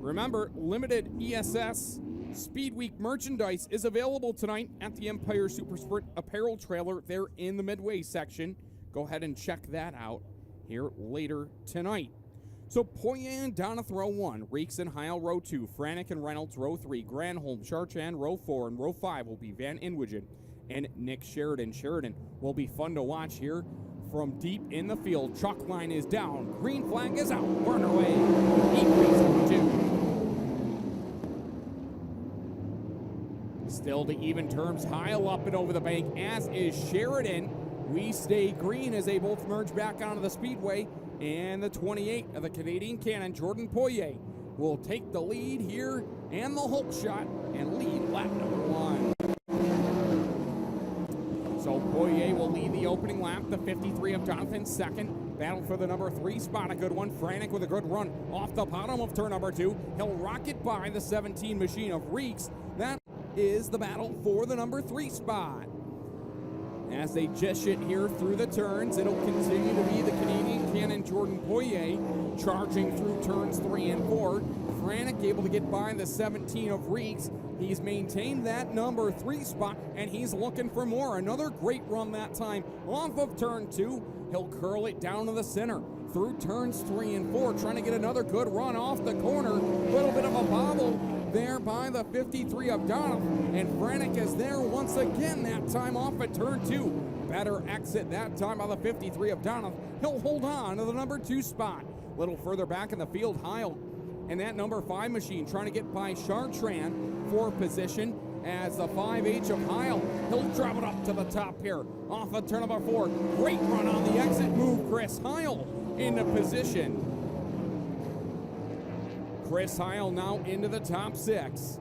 Remember, limited ESS Speed Week merchandise is available tonight at the Empire Super Sprint apparel trailer there in the Midway section. Go ahead and check that out here later tonight. So Poirier and Donath, row 1, Reeks and Heil, row 2, Franick and Reynolds, row 3, Granholm, Chartrand, row 4, and row 5 will be Van Inwigen and Nick Sheridan. Sheridan will be fun to watch here from deep in the field. Chalk line is down, green flag is out, we're on our way. Heat race number 2. Still to even terms, Heil up and over the bank, as is Sheridan. We stay green as they both merge back onto the Speedway. And the 28 of the Canadian Cannon, Jordan Poirier, will take the lead here and the Hulk shot and lead lap number 1. So Poirier will lead the opening lap, the 53 of Jonathan second. Battle for the number 3 spot, a good one. Franick with a good run off the bottom of turn number 2. He'll rocket by the 17 machine of Reeks. That is the battle for the number 3 spot. As they dish it here through the turns, it'll continue to be the Canadian Cannon Jordan Poirier charging through turns 3 and 4. Franick able to get by the 17 of Reeks. He's maintained that number 3 spot, and he's looking for more. Another great run that time off of turn 2. He'll curl it down to the center through turns 3 and 4, trying to get another good run off the corner. Little bit of a bobble there by the 53 of Donath, and Franick is there once again, that time off at turn 2. Better exit that time by the 53 of Donath. He'll hold on to the number 2 spot. A little further back in the field, Heil and that number 5 machine trying to get by Chartrand for position as the 5H of Heil. He'll drop it up to the top here off of turn number 4. Great run on the exit move, Chris Heil into position. Chris Heil now into the top 6.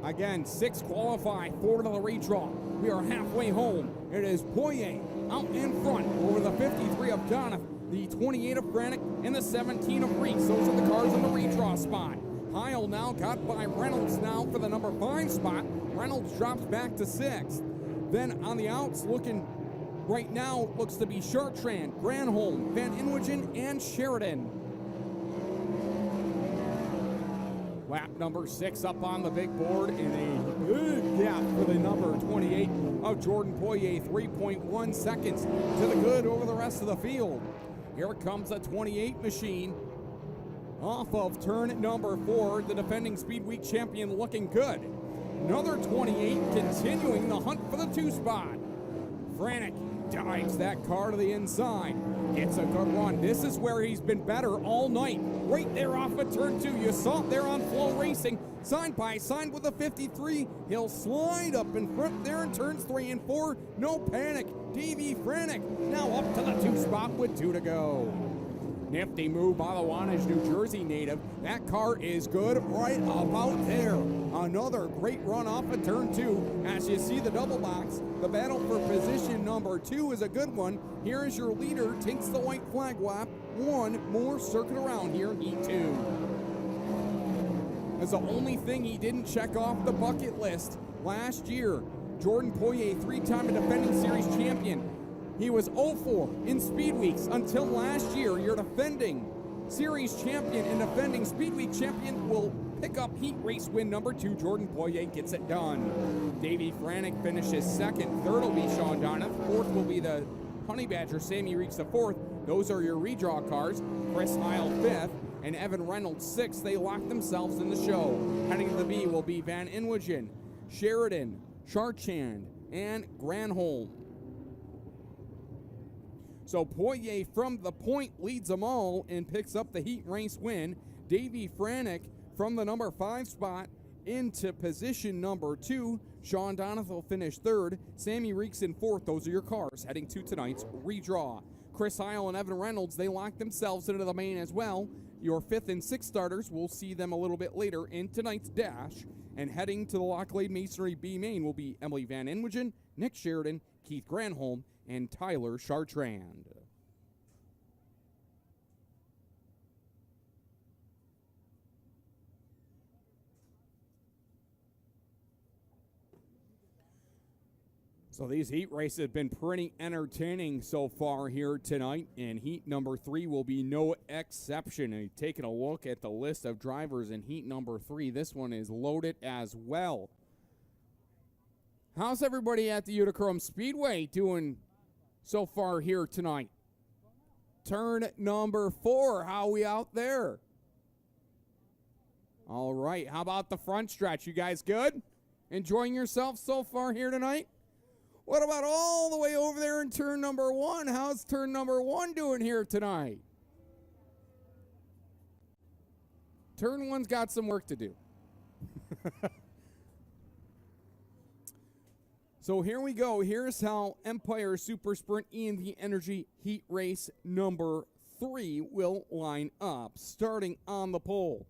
Again, 6 qualify, 4 to the redraw. We are halfway home. It is Poirier out in front over the 53 of Donovan, the 28 of Brannick, and the 17 of Reese. Those are the cars in the redraw spot. Heil now got by Reynolds now for the number 5 spot. Reynolds drops back to 6th. Then on the outs, looking right now, looks to be Chartrand, Granholm, Van Inwagen, and Sheridan. Lap number 6 up on the big board in a good gap for the number 28 of Jordan Poirier, 3.1 seconds to the good over the rest of the field. Here comes the 28 machine off of turn number 4, the defending Speed Week champion looking good. Another 28 continuing the hunt for the 2 spot. Frantic dives that car to the inside. Gets a good run. This is where he's been better all night. Right there off of turn 2. You saw it there on FloRacing. Side by side with the 53. He'll slide up in front there in turns 3 and 4. No panic. Davey Frantic now up to the 2 spot with 2 to go. Nifty move by the Wantage, New Jersey native. That car is good right about there. Another great run off of turn 2. As you see the double box, the battle for position number 2 is a good one. Here is your leader, takes the white flag lap. One more circuit around here in Heat 2. That's the only thing he didn't check off the bucket list last year. Jordan Poirier, 3-time defending series champion. He was 0-4 in Speed Weeks until last year. Your defending series champion and defending Speed Week champion will pick up heat race win number 2. Jordan Poirier gets it done. Davey Frantic finishes 2nd. 3rd will be Sean Donovan. 4th will be the Honey Badger. Sammy Reeks the 4th. Those are your redraw cars. Chris Heil 5th and Evan Reynolds 6th. They lock themselves in the show. Heading to the B will be Van Inwagen, Sheridan, Charchand, and Granholm. So Poirier from the point leads them all and picks up the heat race win. Davey Frantic from the number 5 spot into position number 2. Sean Donovan will finish 3rd. Sammy Reeks in 4th. Those are your cars heading to tonight's redraw. Chris Heil and Evan Reynolds, they lock themselves into the main as well. Your 5th and 6th starters, we'll see them a little bit later in tonight's dash. And heading to the Locklade Masonry B main will be Emily Van Inwagen, Nick Sheridan, Keith Granholm, and Tyler Chartrand. So these heat races have been pretty entertaining so far here tonight, and heat number 3 will be no exception. And taking a look at the list of drivers in heat number 3, this one is loaded as well. How's everybody at the Utica-Rome Speedway doing so far here tonight? Turn number 4, how are we out there? All right, how about the front stretch? You guys good? Enjoying yourself so far here tonight? What about all the way over there in turn number 1? How's turn number 1 doing here tonight? Turn 1's got some work to do. So here we go. Here's how Empire Super Sprint EMV Energy Heat Race number 3 will line up. Starting on the pole,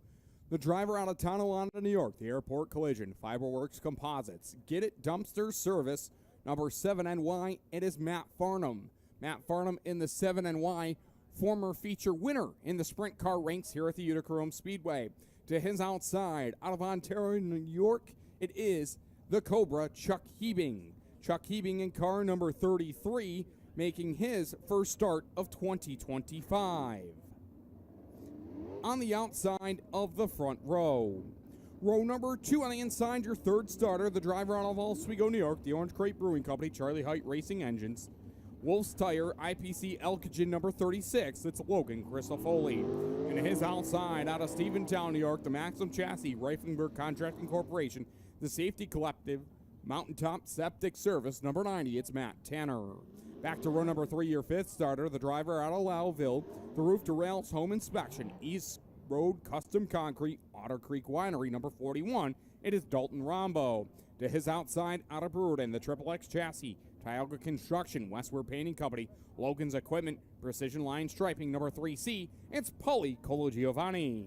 the driver out of Tonawanda, New York, the Airport Collision, Fiberworks Composites, Get It Dumpster Service, number 7NY, it is Matt Farnham. Matt Farnham in the 7NY, former feature winner in the sprint car ranks here at the Utica-Rome Speedway. To his outside, out of Ontario, New York, it is the Cobra, Chuck Hebing. Chuck Hebing in car number 33, making his first start of 2025. On the outside of the front row, row number 2 on the inside, your 3rd starter, the driver out of Oswego, New York, the Orange Crate Brewing Company, Charlie Height Racing Engines. Wolf's Tire, IPC Elkingen number 36, it's Logan Crisafoli. And his outside, out of Stephentown, New York, the Maxim Chassis, Reifenberg Contracting Corporation, the Safety Collective, Mountaintop Septic Service, number 90, it's Matt Tanner. Back to row number 3, your 5th starter, the driver out of Lowville, the Roof to Rails Home Inspection, East Road Custom Concrete, Otter Creek Winery, number 41, it is Dalton Rombo. To his outside, out of Brewerton, the Triple X Chassis, Tioga Construction, Westward Painting Company, Logan's Equipment, Precision Line Striping, number 3C, it's Paulie Colagiovanni.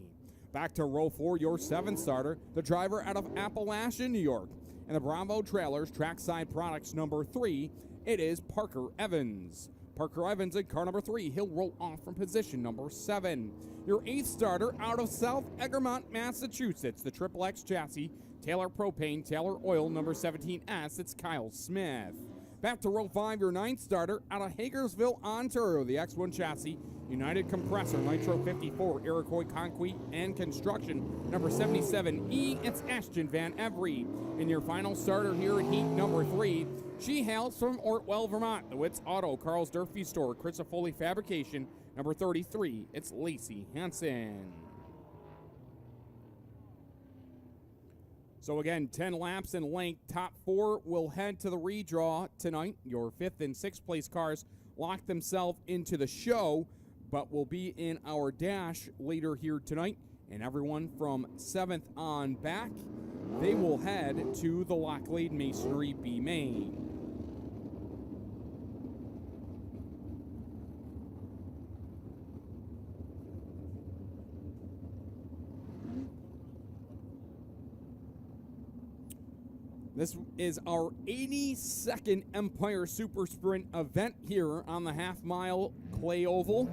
Back to row 4, your 7th starter, the driver out of Appalachia, New York. And the Bravo Trailers Trackside Products, number 3, it is Parker Evans. Parker Evans in car number 3, he'll roll off from position number 7. Your 8th starter out of South Egremont, Massachusetts, the Triple X chassis, Taylor Propane, Taylor Oil, number 17S, it's Kyle Smith. Back to row 5, your 9th starter out of Hagersville, Ontario, the X1 chassis, United Compressor, Nitro 54, Iroquois Concrete and Construction, number 77E, it's Ashton Van Every. And your final starter here in heat number 3, she hails from Ortwell, Vermont, the Witts Auto, Carl's Durfee Store, Crisafoli Fabrication, number 33, it's Lacey Hansen. So again, 10 laps in length. Top 4 will head to the redraw tonight. Your 5th and 6th place cars lock themselves into the show, but will be in our dash later here tonight. And everyone from 7th on back, they will head to the Locklade Masonry B Main. This is our 82nd Empire Super Sprint event here on the half-mile clay oval.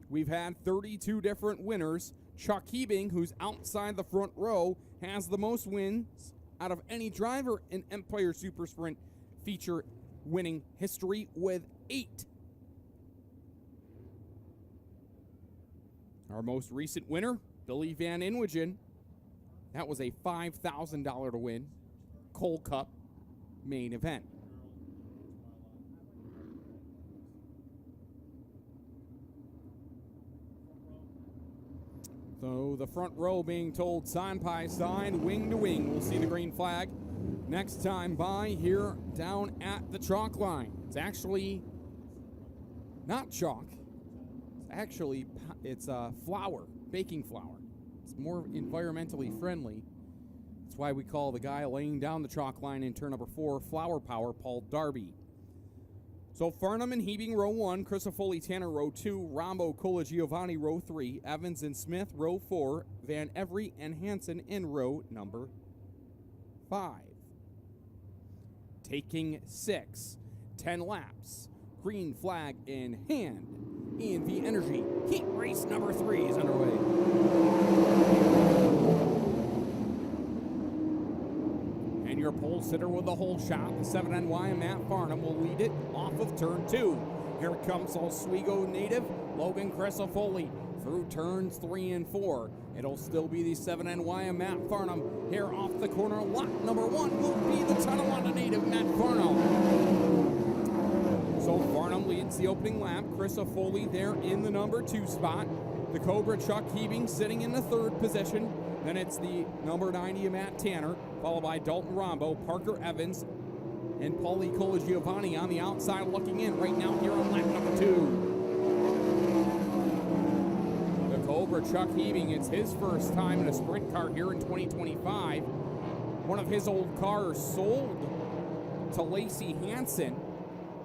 We've had 32 different winners. Chuck Hebing, who's outside the front row, has the most wins out of any driver in Empire Super Sprint feature winning history with 8. Our most recent winner, Billy Van Inwagen. That was a $5,000 to win. Coal Cup main event. So the front row being told side by side, wing to wing. We'll see the green flag next time by here down at the chalk line. It's actually not chalk. It's flour, baking flour. It's more environmentally friendly. That's why we call the guy laying down the chalk line in turn number 4, Flower Power, Paul Darby. So Farnham and Hebing, row 1, Crisafoli Tanner, row 2, Rombo Colagiovanni, row 3, Evans and Smith, row 4, Van Every and Hansen in row number 5. Taking 6, 10 laps, green flag in hand. E&V Energy heat race number 3 is underway. And your pole sitter with the whole shot, the 7NY and Matt Farnham will lead it off of turn 2. Here comes Oswego native Logan Crisafoli through turns 3 and 4. It'll still be the 7NY and Matt Farnham. Here off the corner, lot number 1 will be the Tonawanda native Matt Farnham. So Farnham leads the opening lap. Crisafoli there in the number 2 spot. The Cobra Chuck Hebing sitting in the 3rd position. Then it's the number 90 Matt Tanner, followed by Dalton Rombo, Parker Evans, and Paulie Colagiovanni on the outside looking in right now here on lap number 2. The Cobra Chuck Hebing, it's his first time in a sprint car here in 2025. One of his old cars sold to Lacey Hansen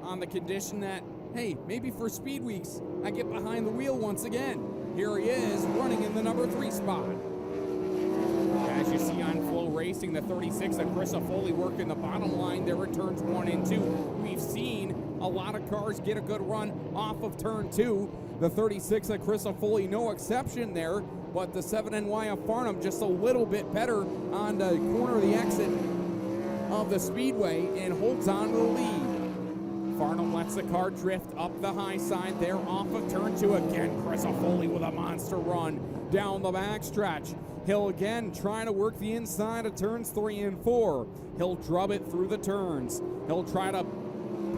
on the condition that, hey, maybe for Speed Weeks, I get behind the wheel once again. Here he is running in the number 3 spot. As you see on FloRacing, the 36 of Crisafoli working the bottom line there at turns 1 and 2. We've seen a lot of cars get a good run off of turn 2. The 36 of Crisafoli, no exception there, but the 7NY of Farnham just a little bit better on the corner of the exit of the Speedway and holds on to the lead. Farnham lets the car drift up the high side there off of turn 2 again. Crisafoli with a monster run down the backstretch. He'll again try to work the inside of turns 3 and 4. He'll drub it through the turns. He'll try to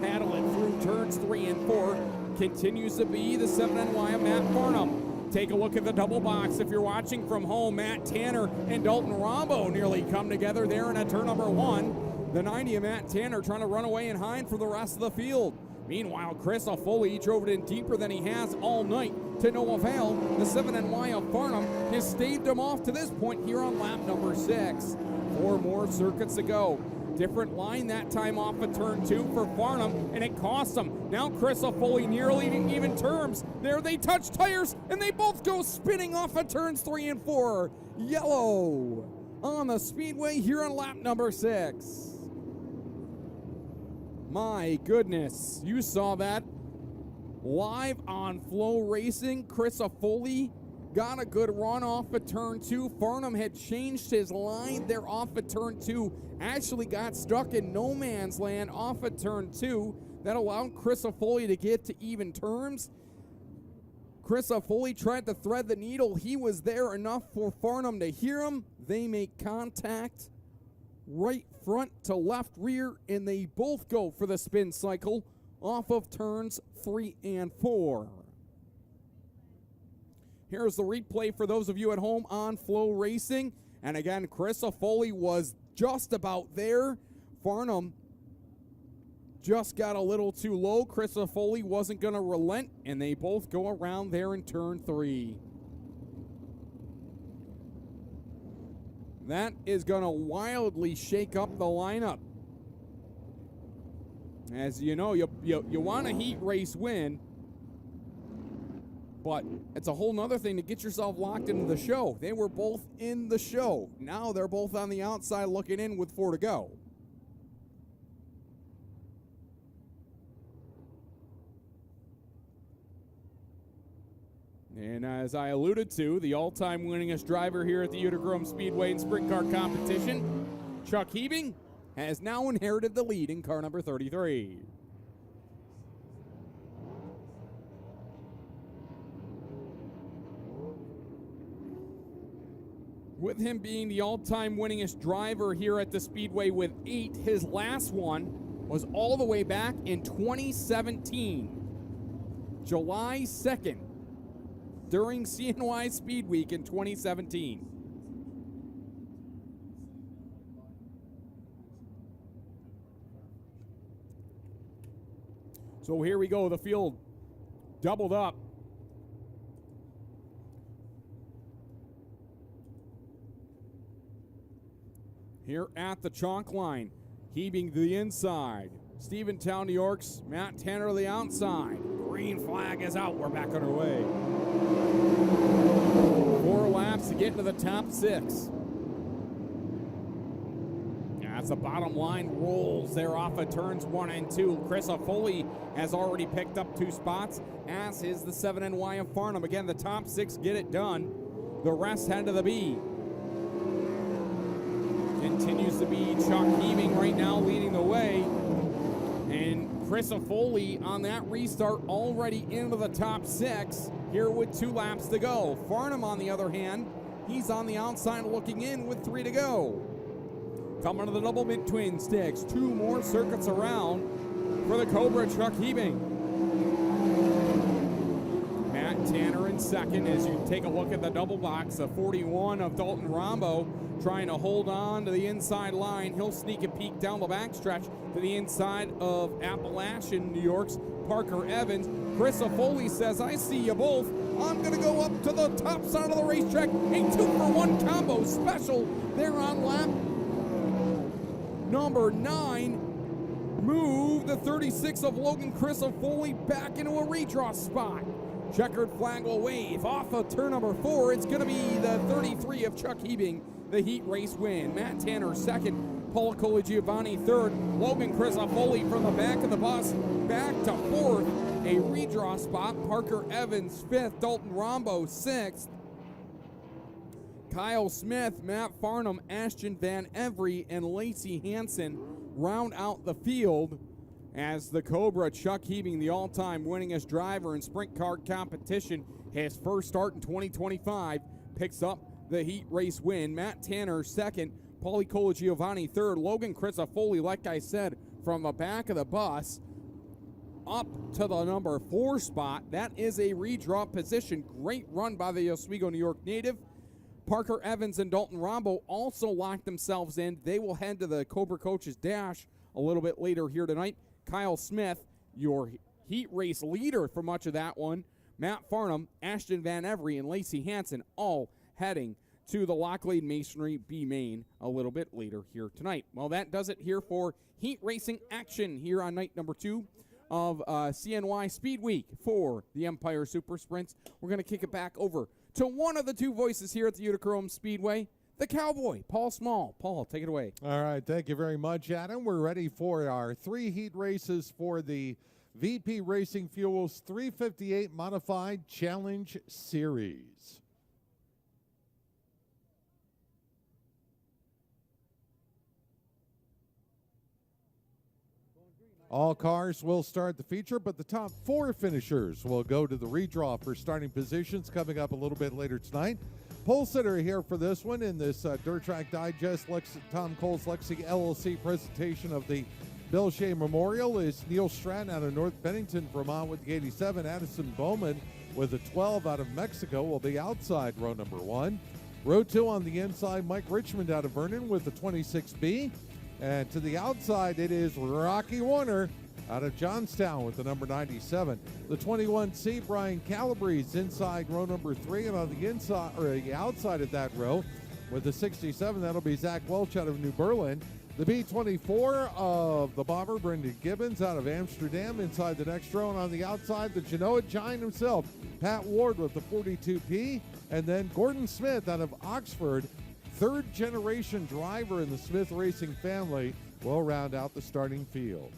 paddle it through turns 3 and 4. Continues to be the 7NY of Matt Farnham. Take a look at the double box. If you're watching from home, Matt Tanner and Dalton Rombo nearly come together there in a turn number 1. The 90 of Matt Tanner trying to run away and hide for the rest of the field. Meanwhile, Crisafoli drove it in deeper than he has all night to no avail. The 7NY of Farnham has staved him off to this point here on lap number 6. 4 more circuits to go. Different line that time off of turn 2 for Farnham, and it cost him. Now Chris Foley nearly to even terms. There they touch tires, and they both go spinning off of turns 3 and 4. Yellow on the Speedway here on lap number 6. My goodness, you saw that live on FloRacing. Chris Foley got a good run off of turn 2. Farnham had changed his line there off of turn 2. Actually got stuck in no man's land off of turn 2. That allowed Chris Foley to get to even terms. Chris Foley tried to thread the needle. He was there enough for Farnham to hear him. They make contact right front to left rear, and they both go for the spin cycle off of turns 3 and 4. Here's the replay for those of you at home on FloRacing. And again, Chris Foley was just about there. Farnham just got a little too low. Chris Foley wasn't going to relent, and they both go around there in turn 3. That is going to wildly shake up the lineup. As you know, you want a heat race win, but it's a whole nother thing to get yourself locked into the show. They were both in the show. Now they're both on the outside looking in with 4 to go. And as I alluded to, the all-time winningest driver here at the Utica-Rome Speedway and Sprint Car Competition, Chuck Hebing, has now inherited the lead in car number 33. With him being the all-time winningest driver here at the Speedway with 8, his last one was all the way back in 2017, July 2nd. During CNY Speed Week in 2017. So here we go, the field doubled up. Here at the chalk line, Hebing to the inside. Stephentown, New York's Matt Tanner to the outside. Green flag is out, we're back underway. 4 laps to get into the top 6. As the bottom line rolls there off of turns 1 and 2. Chris Foley has already picked up 2 spots, as is the 7NY of Farnham. Again, the top 6 get it done. The rest head to the B. Continues to be Chuck Hebing right now leading the way. And Chris Foley on that restart already into the top 6 here with 2 laps to go. Farnham, on the other hand, he's on the outside looking in with 3 to go. Coming to the double mid twin sticks. 2 more circuits around for the Cobra, Chuck Hebing. Matt Tanner in second as you take a look at the double box. The 41 of Dalton Rombo trying to hold on to the inside line. He'll sneak a peek down the backstretch to the inside of Appalachian, New York's Parker Evans. Chris Foley says, I see you both. I'm going to go up to the top side of the racetrack. A 2-for-1 combo special there on lap number 9. Move the 36 of Logan Chris Foley back into a redraw spot. Checkered flag will wave off of turn number 4. It's going to be the 33 of Chuck Hebing, the heat race win. Matt Tanner second, Paul Colagiovanni third, Logan Chris Foley from the back of the bus back to 4th. A redraw spot, Parker Evans 5th, Dalton Rombo 6th. Kyle Smith, Matt Farnham, Ashton Van Every, and Lacey Hansen round out the field as the Cobra, Chuck Hebing, the all-time winningest driver in sprint car competition, his first start in 2025, picks up the heat race win. Matt Tanner second, Paulie Colagiovanni third, Logan Chris Foley, like I said, from the back of the bus up to the number 4 spot. That is a redraw position. Great run by the Oswego, New York native. Parker Evans and Dalton Rombo also locked themselves in. They will head to the Cobra Coach's dash a little bit later here tonight. Kyle Smith, your heat race leader for much of that one. Matt Farnham, Ashton Van Every, and Lacey Hansen all heading to the Locklade Masonry B Main a little bit later here tonight. Well, that does it here for heat racing action here on night number 2 of CNY Speed Week for the Empire Super Sprints. We're going to kick it back over to one of the two voices here at the Utica-Rome Speedway, the Cowboy, Paul Small. Paul, take it away. All right, thank you very much, Adam. We're ready for our 3 heat races for the VP Racing Fuels 358 Modified Challenge Series. All cars will start the feature, but the top 4 finishers will go to the redraw for starting positions coming up a little bit later tonight. Pole sitter here for this one in this Dirt Track Digest Tom Coles Lexi LLC presentation of the Bill Shea Memorial is Neil Stratton out of North Bennington, Vermont with the 87. Addison Bowman with the 12 out of Mexico will be outside row number 1. Row 2 on the inside, Mike Richmond out of Vernon with the 26B. And to the outside, it is Rocky Warner out of Johnstown with the number 97. The 21C, Brian Calabrese inside row number 3, and on the inside or the outside of that row with the 67, that'll be Zach Welch out of New Berlin. The B24 of the Bomber, Brendan Gibbons out of Amsterdam inside the next row, and on the outside, the Genoa Giant himself, Pat Ward with the 42P, and then Gordon Smith out of Oxford, third-generation driver in the Smith Racing family, will round out the starting field.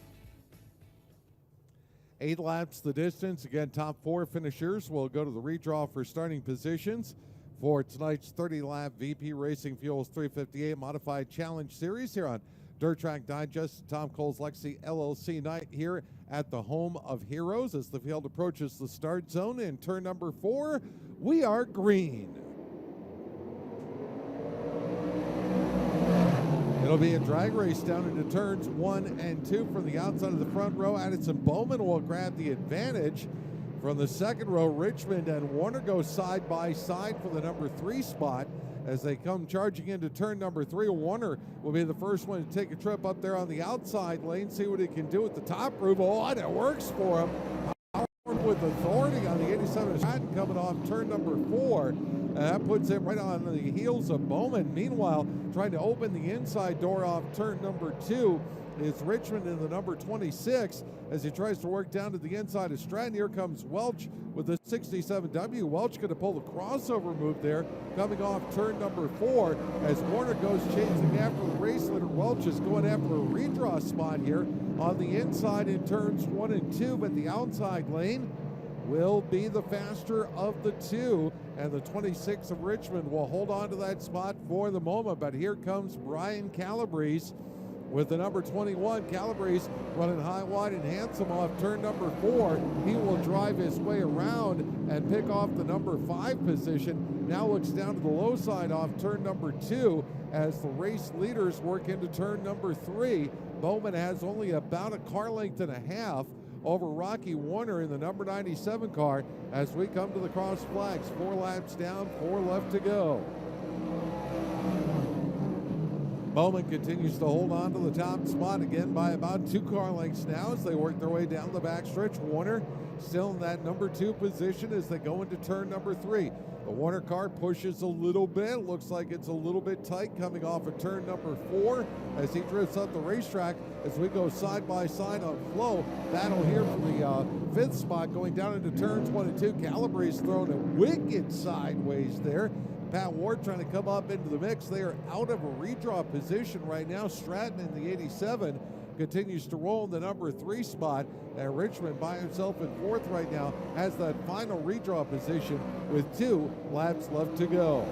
8 laps the distance. Again, top 4 finishers will go to the redraw for starting positions for tonight's 30-lap VP Racing Fuels 358 Modified Challenge Series here on Dirt Track Digest, Tom Coles Lexi LLC night here at the home of heroes as the field approaches the start zone in turn number 4. We are green. It'll be a drag race down into turns 1 and 2 from the outside of the front row. Addison Bowman will grab the advantage. From the second row, Richmond and Warner go side by side for the number 3 spot as they come charging into turn number 3. Warner will be the first one to take a trip up there on the outside lane, see what he can do at the top roof. Oh, and it works for him. With authority on the 87 Stratton coming off turn number 4. That puts him right on the heels of Bowman. Meanwhile, trying to open the inside door off turn number 2 is Richmond in the number 26 as he tries to work down to the inside of Stratton. Here comes Welch with the 67W. Welch going to pull the crossover move there, coming off turn number 4 as Warner goes chasing after the race leader. Welch is going after a redraw spot here on the inside in turns 1 and 2, but the outside lane will be the faster of the 2, and the 26 of Richmond will hold on to that spot for the moment. But here comes Brian Calabrese with the number 21. Calabrese running high, wide, and handsome off turn number 4. He will drive his way around and pick off the number 5 position. Now looks down to the low side off turn number 2 as the race leaders work into turn number 3. Bowman has only about a car length and a half over Rocky Warner in the number 97 car as we come to the cross flags. 4 laps down, 4 left to go. Bowman continues to hold on to the top spot again by about 2 car lengths now as they work their way down the backstretch. Warner still in that number 2 position as they go into turn number 3. The Warner car pushes a little bit. Looks like it's a little bit tight coming off of turn number 4 as he drifts up the racetrack as we go side by side on flow. Battle here for the 5th spot going down into turns 1 and 2. Calabrese throwing a wicked sideways there. Pat Ward trying to come up into the mix. They are out of a redraw position right now. Stratton in the 87 continues to roll in the number 3 spot. And Richmond by himself in 4th right now has that final redraw position with 2 laps left to go.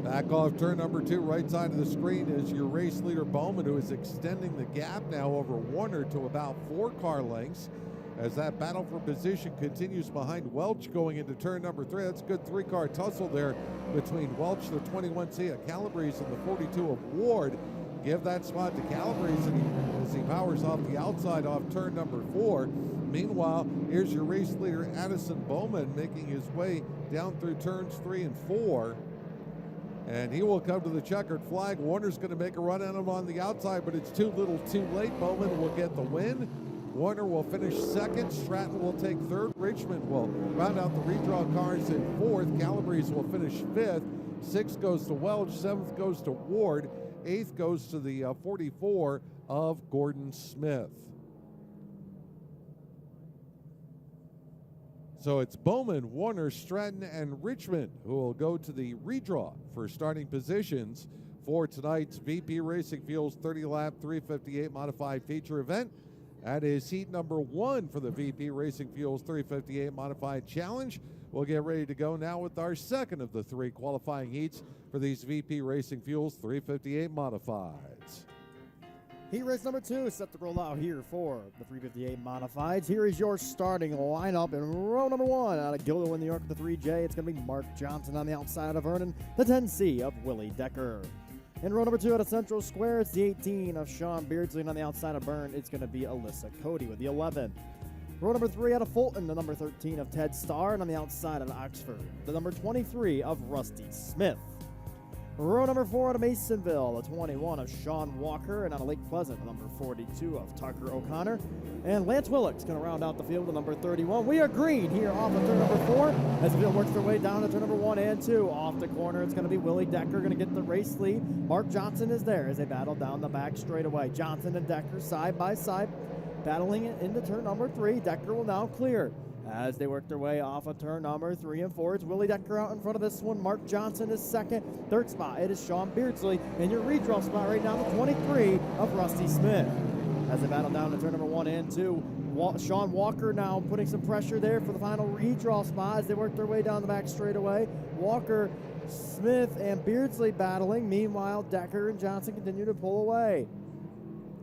Back off turn number 2, right side of the screen is your race leader Bowman, who is extending the gap now over Warner to about 4 car lengths as that battle for position continues behind Welch going into turn number 3. That's a good 3-car tussle there between Welch, the 21C of Calabrese, and the 42 of Ward. Give that spot to Calabrese as he powers off the outside off turn number 4. Meanwhile, here's your race leader Addison Bowman making his way down through turns 3 and 4. And he will come to the checkered flag. Warner's going to make a run at him on the outside, but it's too little too late. Bowman will get the win. Warner will finish second. Stratton will take third. Richmond will round out the redraw cars in fourth. Calabrese will finish fifth. Sixth goes to Welch. Seventh goes to Ward. Eighth goes to the 44 of Gordon Smith. So it's Bowman, Warner, Stratton, and Richmond who will go to the redraw for starting positions for tonight's VP Racing Fuels 30-lap 358 modified feature event. That is heat number 1 for the VP Racing Fuels 358 modified challenge. We'll get ready to go now with our second of the 3 qualifying heats for these VP Racing Fuels 358 modifieds. Heat race number 2 is set to roll out here for the 358 modifieds. Here is your starting lineup in row number 1 out of Gilderland, New York, the 3J. It's going to be Mark Johnson on the outside of Vernon, the 10C of Willie Decker. In row number 2 out of Central Square, it's the 18 of Sean Beardsley, and on the outside of Byrne, it's going to be Alyssa Cody with the 11. Row number 3 out of Fulton, the number 13 of Ted Starr, and on the outside of Oxford, the number 23 of Rusty Smith. Row number 4 out of Masonville, the 21 of Sean Walker, and on Lake Pleasant, the number 42 of Tucker O'Connor. And Lance Willick's going to round out the field with number 31. We are green here off of turn number 4 as the field works their way down to turn number 1 and 2. Off the corner, it's going to be Willie Decker going to get the race lead. Mark Johnson is there as they battle down the back straightaway. Johnson and Decker side by side, battling it into turn number 3. Decker will now clear. As they work their way off of turn number 3 and 4, it's Willie Decker out in front of this one. Mark Johnson is second. Third spot, it is Sean Beardsley. And your redraw spot right now, the 23 of Rusty Smith. As they battle down to turn number 1 and 2, Sean Walker now putting some pressure there for the final redraw spot as they work their way down the back straightaway. Walker, Smith, and Beardsley battling. Meanwhile, Decker and Johnson continue to pull away.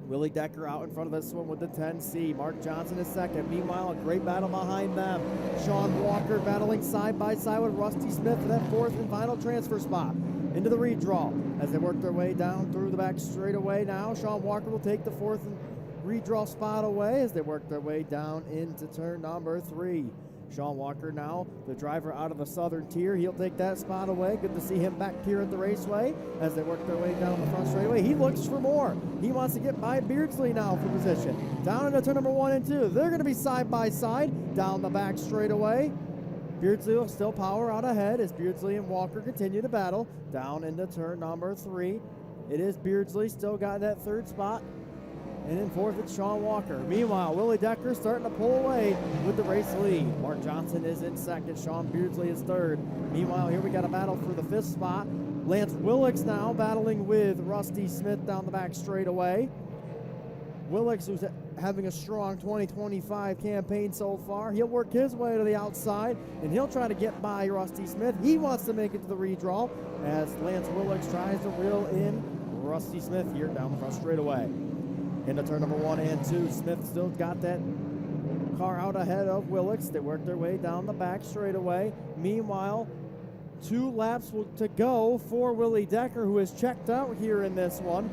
Willie Decker out in front of this one with the 10C. Mark Johnson is second. Meanwhile, a great battle behind them. Sean Walker battling side by side with Rusty Smith for that fourth and final transfer spot into the redraw. As they work their way down through the back straightaway now, Sean Walker will take the fourth and redraw spot away as they work their way down into turn number 3. Sean Walker now, the driver out of the southern tier. He'll take that spot away. Good to see him back here at the raceway as they work their way down the front straightaway. He looks for more. He wants to get by Beardsley now for position. Down into turn number 1 and 2. They're going to be side by side down the back straightaway. Beardsley will still power out ahead as Beardsley and Walker continue to battle down into turn number 3. It is Beardsley still got that third spot. And in fourth, it's Sean Walker. Meanwhile, Willie Decker starting to pull away with the race lead. Mark Johnson is in second. Sean Beardsley is third. Meanwhile, here we got a battle for the fifth spot. Lance Willicks now battling with Rusty Smith down the back straightaway. Willicks, who's having a strong 2025 campaign so far, he'll work his way to the outside, and he'll try to get by Rusty Smith. He wants to make it to the redraw as Lance Willicks tries to reel in Rusty Smith here down the front straightaway. Into turn number 1 and 2, Smith still got that car out ahead of Willicks. They work their way down the back straightaway. Meanwhile, 2 laps to go for Willie Decker, who is checked out here in this one.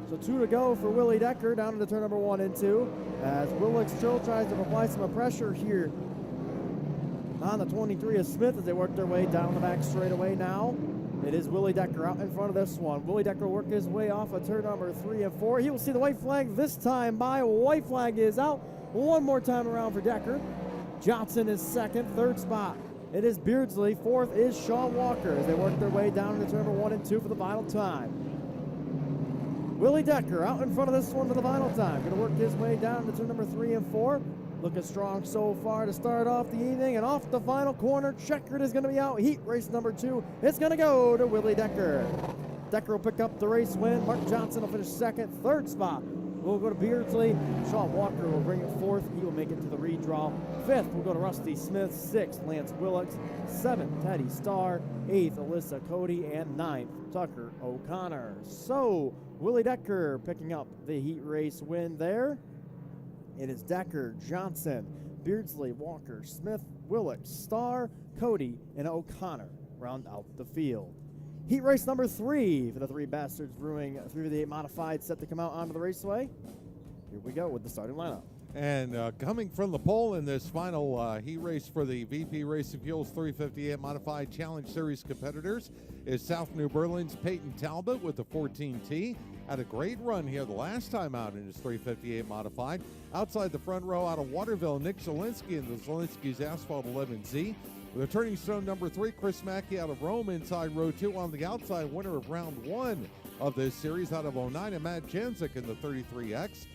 So 2 to go for Willie Decker down into turn number 1 and 2 as Willicks still tries to apply some pressure here on the 23 of Smith as they work their way down the back straightaway now. It is Willie Decker out in front of this one. Willie Decker will work his way off of turn number 3 and 4. He will see the white flag this time by. White flag is out. One more time around for Decker. Johnson is second. Third spot, it is Beardsley. Fourth is Sean Walker as they work their way down into turn number 1 and 2 for the final time. Willie Decker out in front of this one for the final time. Going to work his way down to turn number 3 and 4. Looking strong so far to start off the evening. And off the final corner, checkered is going to be out. Heat race number 2. It's going to go to Willie Decker. Decker will pick up the race win. Mark Johnson will finish second. Third spot will go to Beardsley. Sean Walker will bring it fourth. He will make it to the redraw. Fifth will go to Rusty Smith. Sixth, Lance Willicks. Seventh, Teddy Starr. Eighth, Alyssa Cody. And ninth, Tucker O'Connor. So Willie Decker picking up the heat race win there. It is Decker, Johnson, Beardsley, Walker, Smith, Willicks, Starr, Cody, and O'Connor round out the field. Heat race number 3 for the Three Bastards Brewing 358 Modified set to come out onto the raceway. Here we go with the starting lineup. And coming from the pole in this final heat race for the VP Racing Fuels 358 Modified Challenge Series competitors is South New Berlin's Peyton Talbot with the 14T. Had a great run here the last time out in his 358 Modified. Outside the front row out of Waterville, Nick Zielinski in the Zielinski's Asphalt 11Z. With turning stone number 3, Chris Mackey out of Rome inside row 2 on the outside, winner of round 1 of this series out of 09, and Matt Janzik in the 33X.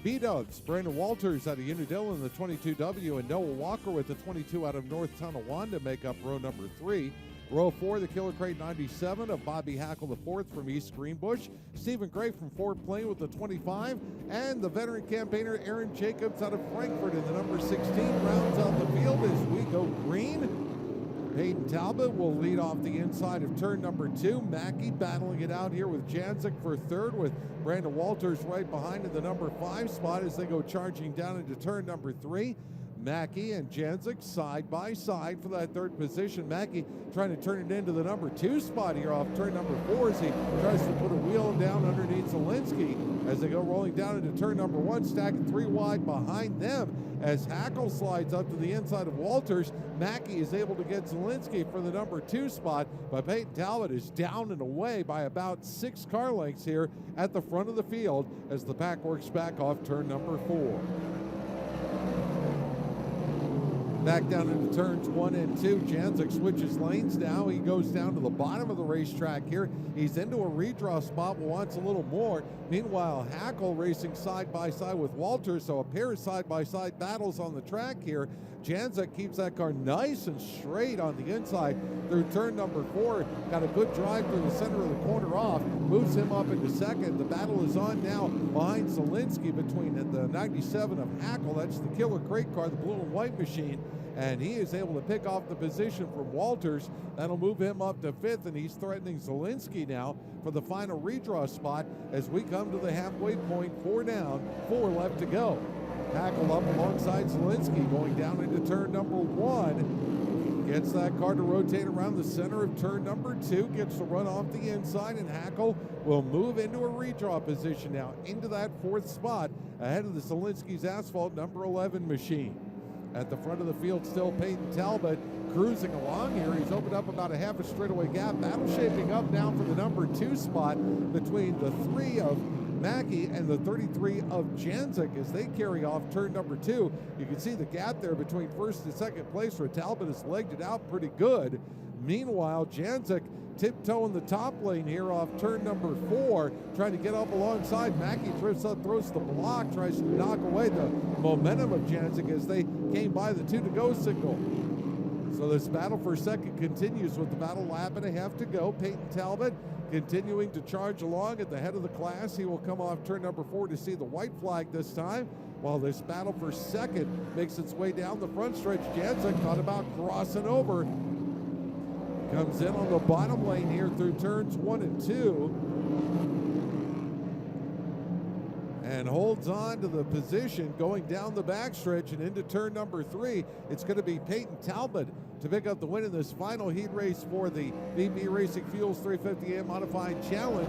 B-Dubs, Brandon Walters out of Unadilla in the 22W, and Noah Walker with the 22 out of North Tonawanda make up row number 3. Row 4, the Killer Crate 97 of Bobby Hackle the 4th from East Greenbush. Stephen Gray from Fort Plain with the 25. And the veteran campaigner Aaron Jacobs out of Frankfurt in the number 16 rounds out the field as we go green. Peyton Talbot will lead off the inside of turn number 2. Mackey battling it out here with Janzik for third, with Brandon Walters right behind in the number 5 spot as they go charging down into turn number 3. Mackey and Janzik side by side for that third position. Mackey trying to turn it into the number 2 spot here off turn number 4 as he tries to put a wheel down underneath Zielinski as they go rolling down into turn number 1, stacking 3 wide behind them. As Hackle slides up to the inside of Walters, Mackey is able to get Zielinski for the number 2 spot, but Peyton Talbot is down and away by about 6 car lengths here at the front of the field as the pack works back off turn number 4. Back down into turns 1 and 2. Janzik switches lanes now. He goes down to the bottom of the racetrack here. He's into a redraw spot, wants a little more. Meanwhile, Hackle racing side by side with Walters, so a pair of side by side battles on the track here. Janzik keeps that car nice and straight on the inside through turn number 4. Got a good drive through the center of the corner off. Moves him up into second. The battle is on now behind Zielinski between the 97 of Hackle. That's the Killer Crate car, the blue and white machine. And he is able to pick off the position from Walters. That'll move him up to 5th, and he's threatening Zielinski now for the final redraw spot as we come to the halfway point. 4 down, 4 left to go. Hackle up alongside Zielinski going down into turn number 1. Gets that car to rotate around the center of turn number 2. Gets to run off the inside, and Hackle will move into a redraw position now into that 4th spot ahead of the Zielinski's Asphalt number 11 machine. At the front of the field, still Peyton Talbot cruising along here. He's opened up about a half a straightaway gap. Battle shaping up now for the number 2 spot between the 3 of Mackey and the 33 of Janzik as they carry off turn number 2. You can see the gap there between first and second place where Talbot has legged it out pretty good. Meanwhile, Janzik tiptoeing the top lane here off turn number 4, trying to get up alongside. Mackey drifts up, throws the block, tries to knock away the momentum of Janzik as they came by the 2 to go signal. So this battle for second continues with the battle lap and a half to go. Peyton Talbot continuing to charge along at the head of the class. He will come off turn number 4 to see the white flag this time, while this battle for second makes its way down the front stretch. Janzik thought about crossing over. Comes in on the bottom lane here through turns 1 and 2. And holds on to the position going down the backstretch and into turn number 3. It's going to be Peyton Talbot to pick up the win in this final heat race for the VP Racing Fuels 358 Modified Challenge.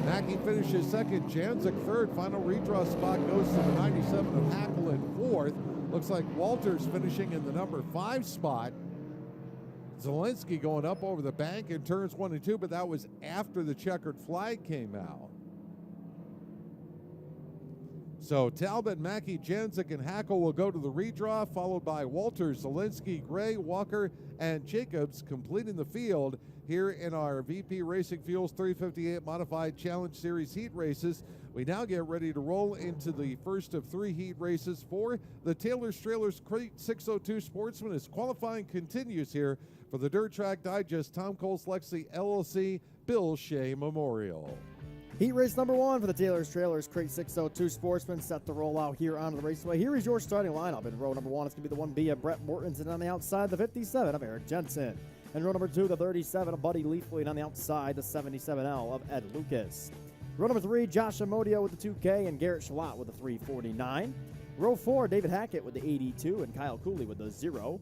Mackey finishes second, Janzik third. Final redraw spot goes to the 97 of Hackle in 4th. Looks like Walters finishing in the number 5 spot. Zielinski going up over the bank in turns 1 and 2, but that was after the checkered flag came out. So Talbot, Mackey, Janzik, and Hackle will go to the redraw, followed by Walters, Zielinski, Gray, Walker, and Jacobs completing the field here in our VP Racing Fuels 358 Modified Challenge Series heat races. We now get ready to roll into the first of 3 heat races for the Taylor's Trailers Crate 602 Sportsman as qualifying continues here for the Dirt Track Digest Tom Coles Lexi LLC Bill Shea Memorial. Heat race number 1 for the Taylor's Trailers Crate 602 Sportsman set to roll out here onto the raceway. Here is your starting lineup. In row number 1, it's going to be the 1B of Brett Mortons, and on the outside, the 57 of Eric Jensen. In row number 2, the 37 of Buddy Leafley, and on the outside, the 77L of Ed Lucas. Row number 3, Josh Amodio with the 2K, and Garrett Schlott with the 349. Row 4, David Hackett with the 82, and Kyle Cooley with the 0.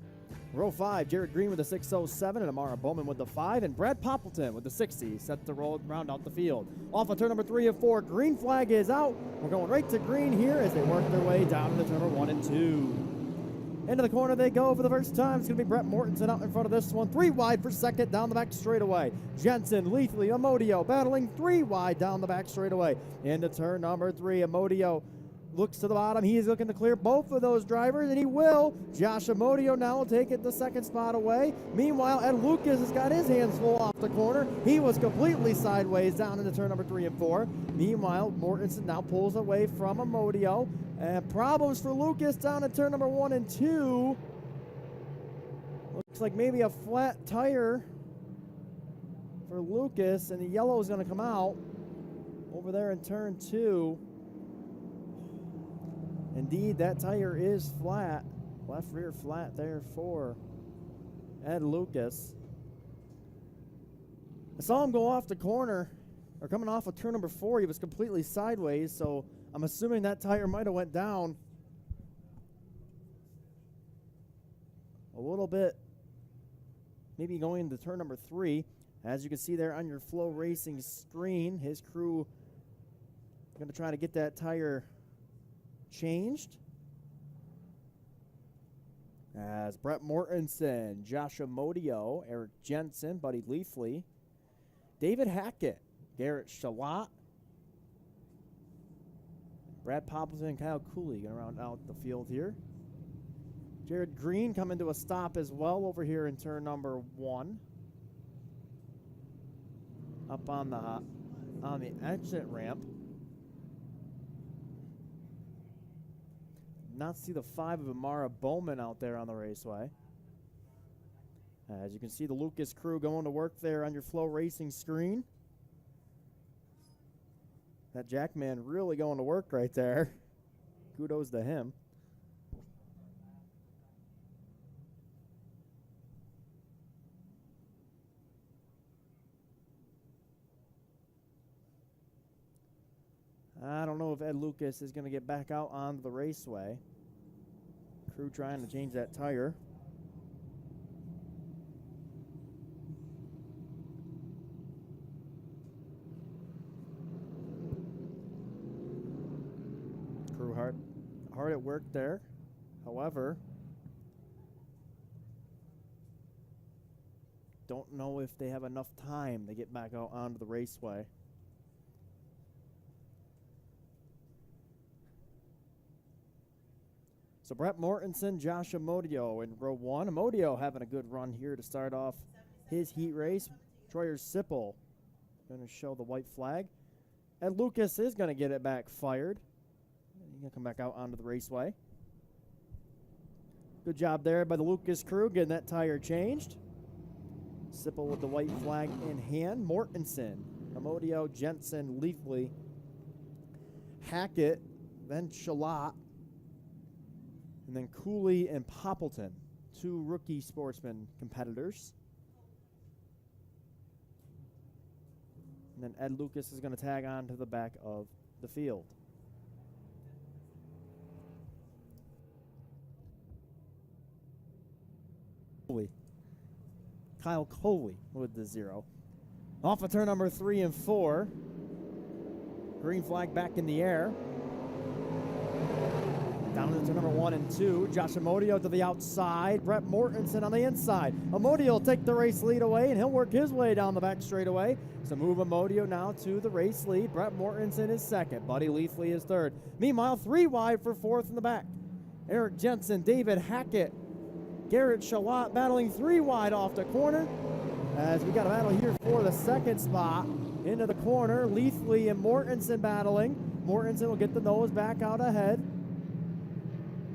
Row 5, Jared Green with the 607 and Amara Bowman with the 5, and Brad Poppleton with the 60 set to round out the field. Off of turn number 3 of 4, green flag is out. We're going right to green here as they work their way down into turn number 1 and 2. Into the corner they go for the first time. It's going to be Brett Mortensen out in front of this one. 3 wide for second down the back straightaway. Jensen, Leafly, Amodio battling 3 wide down the back straightaway. Into turn number 3, Amodio looks to the bottom. He is looking to clear both of those drivers, and he will. Josh Amodio now will take it the second spot away. Meanwhile, Ed Lucas has got his hands full off the corner. He was completely sideways down into turn number 3 and 4. Meanwhile, Mortensen now pulls away from Amodio. And problems for Lucas down at turn number 1 and 2. Looks like maybe a flat tire for Lucas, and the yellow is going to come out over there in turn 2. Indeed, that tire is flat. Left rear flat there for Ed Lucas. I saw him go off the corner, or coming off of turn number 4. He was completely sideways, so I'm assuming that tire might have went down a little bit, maybe going into turn number 3. As you can see there on your FloRacing screen, his crew going to try to get that tire changed. As Brett Mortensen, Josh Amodio, Eric Jensen, Buddy Leafly, David Hackett, Garrett Shalat, Brad Poppleton and Kyle Cooley going to round out the field here. Jared Green coming to a stop as well over here in turn number 1. Up on the exit ramp. Not see the 5 of Amara Bowman out there on the raceway. As you can see, the Lucas crew going to work there on your FloRacing screen. That Jackman really going to work right there. Kudos to him. I don't know if Ed Lucas is going to get back out onto the raceway. Crew trying to change that tire. Crew hard at work there. However, don't know if they have enough time to get back out onto the raceway. So Brett Mortensen, Josh Amodio in row 1. Amodio having a good run here to start off his heat race. Troyer Sipple going to show the white flag. And Lucas is going to get it back fired. He's going to come back out onto the raceway. Good job there by the Lucas crew getting that tire changed. Sipple with the white flag in hand. Mortensen, Amodio, Jensen, Leafly, Hackett, then Shalat, and then Cooley and Poppleton, 2 rookie sportsman competitors. And then Ed Lucas is going to tag on to the back of the field. Kyle Coley with the 0. Off of turn number 3 and 4. Green flag back in the air. Down into number 1 and 2. Josh Amodio to the outside. Brett Mortensen on the inside. Amodio will take the race lead away, and he'll work his way down the back straightaway. So move Amodio now to the race lead. Brett Mortensen is second. Buddy Leafly is third. Meanwhile, 3 wide for 4th in the back. Eric Jensen, David Hackett, Garrett Shalat battling 3 wide off the corner. As we got a battle here for the second spot. Into the corner, Leafly and Mortensen battling. Mortensen will get the nose back out ahead.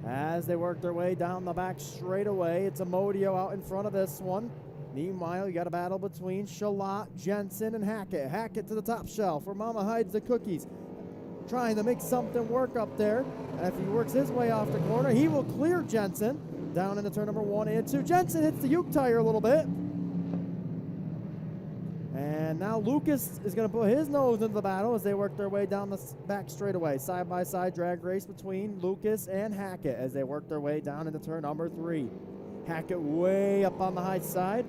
As they work their way down the back straightaway, it's Amodio out in front of this one. Meanwhile, you got a battle between Shalat, Jensen, and Hackett. Hackett to the top shelf where Mama hides the cookies. Trying to make something work up there. And if he works his way off the corner, he will clear Jensen down into turn number 1 and 2. Jensen hits the Uke tire a little bit. And now Lucas is going to put his nose into the battle as they work their way down the back straightaway. Side-by-side drag race between Lucas and Hackett as they work their way down into turn number 3. Hackett way up on the high side.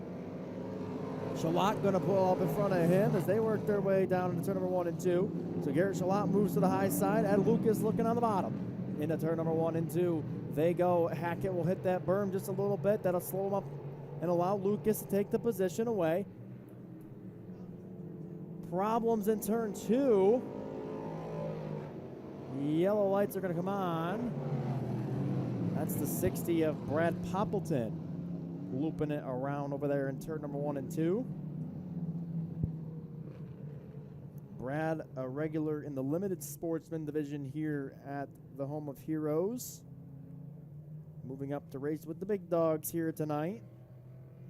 Shalott going to pull up in front of him as they work their way down into turn number 1 and 2. So Garrett Shalott moves to the high side. Ed Lucas looking on the bottom. Into turn number 1 and 2. They go. Hackett will hit that berm just a little bit. That'll slow him up and allow Lucas to take the position away. Problems in turn 2. Yellow lights are going to come on. That's the 60 of Brad Poppleton. Looping it around over there in turn number 1 and 2. Brad, a regular in the limited sportsman division here at the home of Heroes. Moving up to race with the big dogs here tonight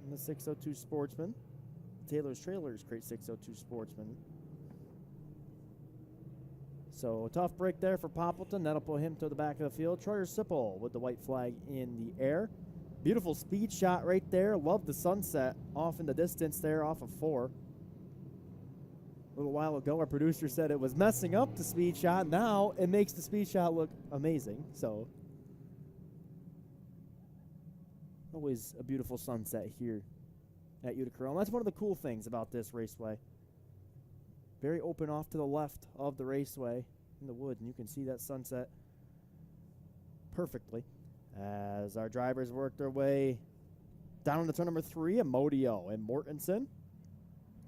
in the 602 Sportsman. Taylor's Trailers Crate 602 Sportsman. So a tough break there for Poppleton. That'll pull him to the back of the field. Troyer Sipple with the white flag in the air. Beautiful speed shot right there. Love the sunset off in the distance there off of 4. A little while ago, our producer said it was messing up the speed shot. Now it makes the speed shot look amazing. So always a beautiful sunset here at Utica-Rome. That's one of the cool things about this raceway. Very open off to the left of the raceway in the woods, and you can see that sunset perfectly. As our drivers work their way down to turn number 3, Amodio and Mortensen.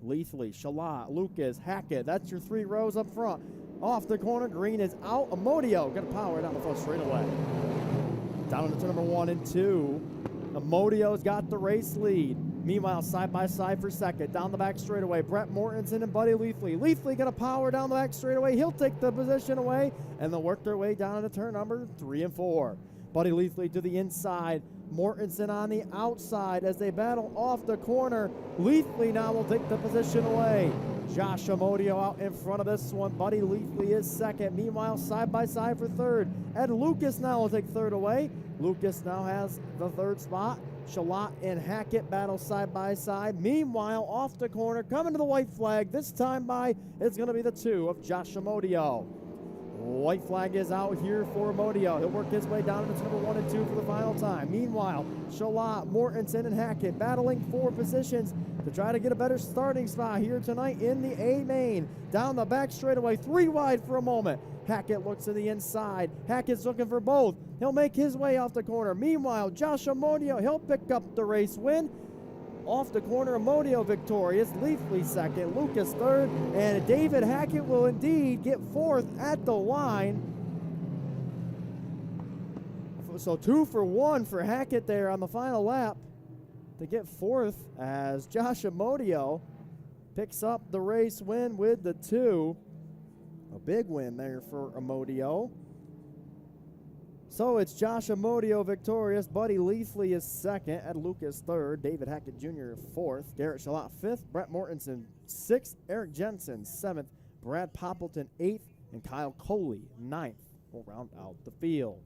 Leithley, Shalott, Lucas, Hackett. That's your 3 rows up front. Off the corner, green is out. Amodio going to power down the front straightaway. Down to turn number 1 and 2. Amodio's got the race lead. Meanwhile, side by side for second. Down the back straightaway, Brett Mortensen and Buddy Leithley. Leithley going to power down the back straightaway. He'll take the position away, and they'll work their way down into turn number 3 and 4. Buddy Leithley to the inside. Mortensen on the outside as they battle off the corner. Leithley now will take the position away. Josh Amodio out in front of this one. Buddy Leithley is second. Meanwhile, side by side for third. Ed Lucas now will take third away. Lucas now has the 3rd spot. Shalott and Hackett battle side by side. Meanwhile, off the corner, coming to the white flag. This time by, it's going to be the 2 of Josh Amodio. White flag is out here for Amodio. He'll work his way down into number 1 and 2 for the final time. Meanwhile, Shalott, Mortensen, and Hackett battling for positions to try to get a better starting spot here tonight in the A main. Down the back straightaway, 3 wide for a moment. Hackett looks to the inside. Hackett's looking for both. He'll make his way off the corner. Meanwhile, Josh Amodio, he'll pick up the race win. Off the corner, Amodio victorious. Leithley second, Lucas third, and David Hackett will indeed get 4th at the line. So 2 for 1 for Hackett there on the final lap to get 4th as Josh Amodio picks up the race win with the 2. A big win there for Amodio. So it's Josh Amodio victorious. Buddy Leithley is second. Ed Lucas third. David Hackett Jr. 4th. Garrett Shalott 5th. Brett Mortensen 6th. Eric Jensen 7th. Brad Poppleton 8th. And Kyle Coley 9th will round out the field.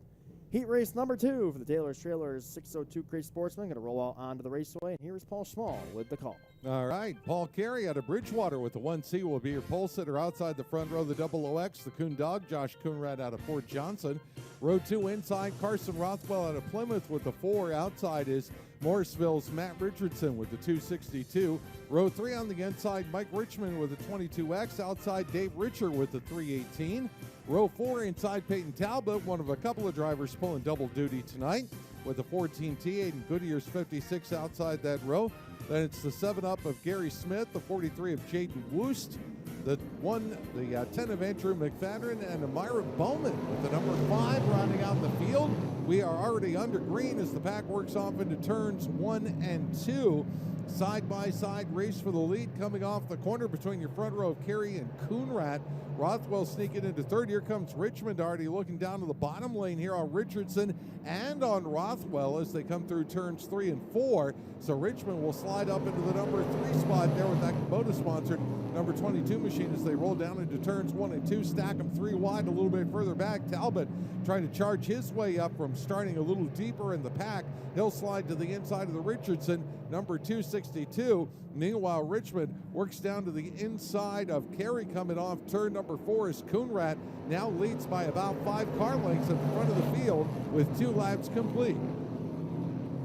Heat race number 2 for the Taylor's Trailers 602 Crate Sportsman. Going to roll out onto the raceway. And here is Paul Schmall with the call. All right, Paul Carey out of Bridgewater with the 1C will be your pole sitter outside the front row. The 00X, the Coon Dog, Josh Coonrad out of Fort Johnson. Row 2 inside, Carson Rothwell out of Plymouth with the 4. Outside is Morrisville's Matt Richardson with the 262. Row 3 on the inside, Mike Richmond with the 22X. Outside, Dave Richer with the 318. Row 4 inside, Peyton Talbot, one of a couple of drivers pulling double duty tonight with the 14 T8 and Goodyear's 56 outside that row. Then it's the 7-up of Gary Smith, the 43 of Jaden Woost, the 10 of Andrew McFadden, and Amira Bowman with the number 5 rounding out the field. We are already under green as the pack works off into turns 1 and 2. Side-by-side race for the lead coming off the corner between your front row of Carey and Coonrat. Rothwell sneaking into third. Here comes Richmond already looking down to the bottom lane here on Richardson and on Rothwell as they come through turns 3 and 4. So Richmond will slide up into the number 3 spot there with that Kubota-sponsored number 22 machine as they roll down into turns 1 and 2. Stack them 3 wide a little bit further back. Talbot trying to charge his way up from starting a little deeper in the pack. He'll slide to the inside of the Richardson, number 262. Meanwhile, Richmond works down to the inside of Carey coming off turn number 4 as Coonrat now leads by about 5 car lengths at the front of the field with 2 laps complete.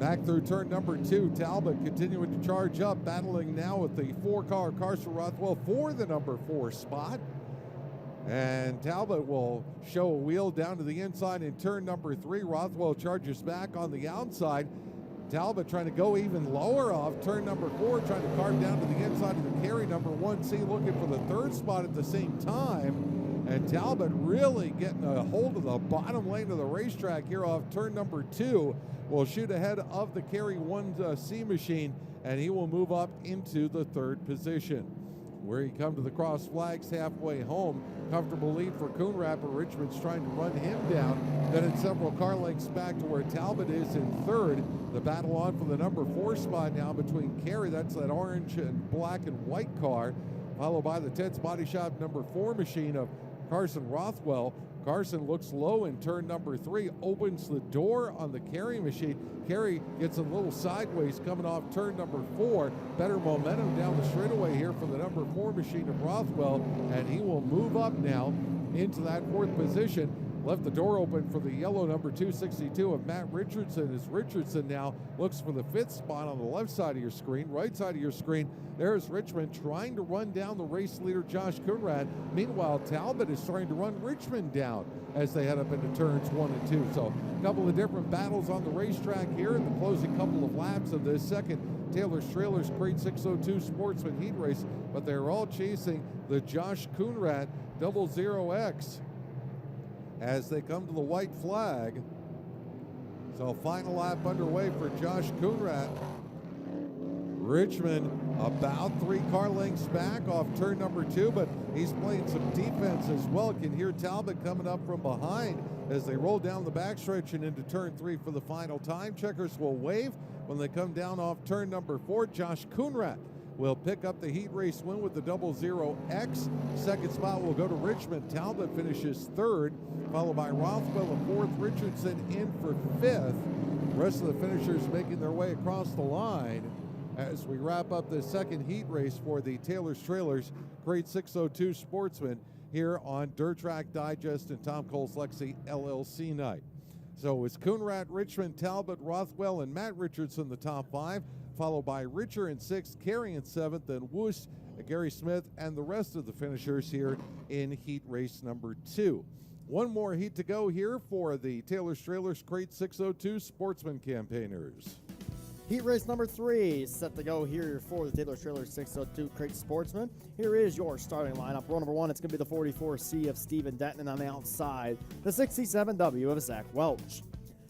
Back through turn number 2, Talbot continuing to charge up, battling now with the 4-car Carson Rothwell for the number 4 spot. And Talbot will show a wheel down to the inside in turn number 3. Rothwell charges back on the outside. Talbot trying to go even lower off turn number 4, trying to carve down to the inside of the carry. Number 1C looking for the 3rd spot at the same time. And Talbot really getting a hold of the bottom lane of the racetrack here off turn number 2. Will shoot ahead of the carry 1C machine, and he will move up into the 3rd position. Where he come to the cross flags halfway home. Comfortable lead for Coonrad, but Richmond's trying to run him down. Then it's several car lengths back to where Talbot is in 3rd. The battle on for the number 4 spot now between Carey, that's that orange and black and white car, followed by the Ted's Body Shop number 4 machine of Carson Rothwell. Carson looks low in turn number 3, opens the door on the Carey machine. Carey gets a little sideways coming off turn number 4. Better momentum down the straightaway here for the number 4 machine of Rothwell, and he will move up now into that 4th position. Left the door open for the yellow number 262 of Matt Richardson, as Richardson now looks for the 5th spot on the left side of your screen. Right side of your screen, there's Richmond trying to run down the race leader Josh Coonrad. Meanwhile, Talbot is trying to run Richmond down as they head up into turns 1 and 2. So a couple of different battles on the racetrack here in the closing couple of laps of this second Taylor's Trailers Crate 602 Sportsman Heat Race, but they're all chasing the Josh Coonrad 00X as they come to the white flag. So final lap underway for Josh Coonrad. Richmond about 3 car lengths back off turn number 2, but he's playing some defense as well. Can hear Talbot coming up from behind as they roll down the backstretch and into turn 3 for the final time. Checkers will wave when they come down off turn number 4. Josh Coonrad will pick up the heat race win with the 00X. Second spot will go to Richmond. Talbot finishes 3rd, followed by Rothwell in 4th, Richardson in for 5th. The rest of the finishers making their way across the line as we wrap up the second heat race for the Taylor's Trailers Crate 602 Sportsman here on Dirt Track Digest and Tom Cole's Lexi LLC night. So it's Coonrad, Richmond, Talbot, Rothwell, and Matt Richardson the top 5, followed by Richer in 6th, Carey in 7th, then Woost, Gary Smith, and the rest of the finishers here in heat race number 2. One more heat to go here for the Taylor's Trailers Crate 602 Sportsman campaigners. Heat race number 3 set to go here for the Taylor's Trailers 602 Crate Sportsman. Here is your starting lineup. Row number 1, it's going to be the 44C of Stephen Denton, and on the outside, the 67W of Zach Welch.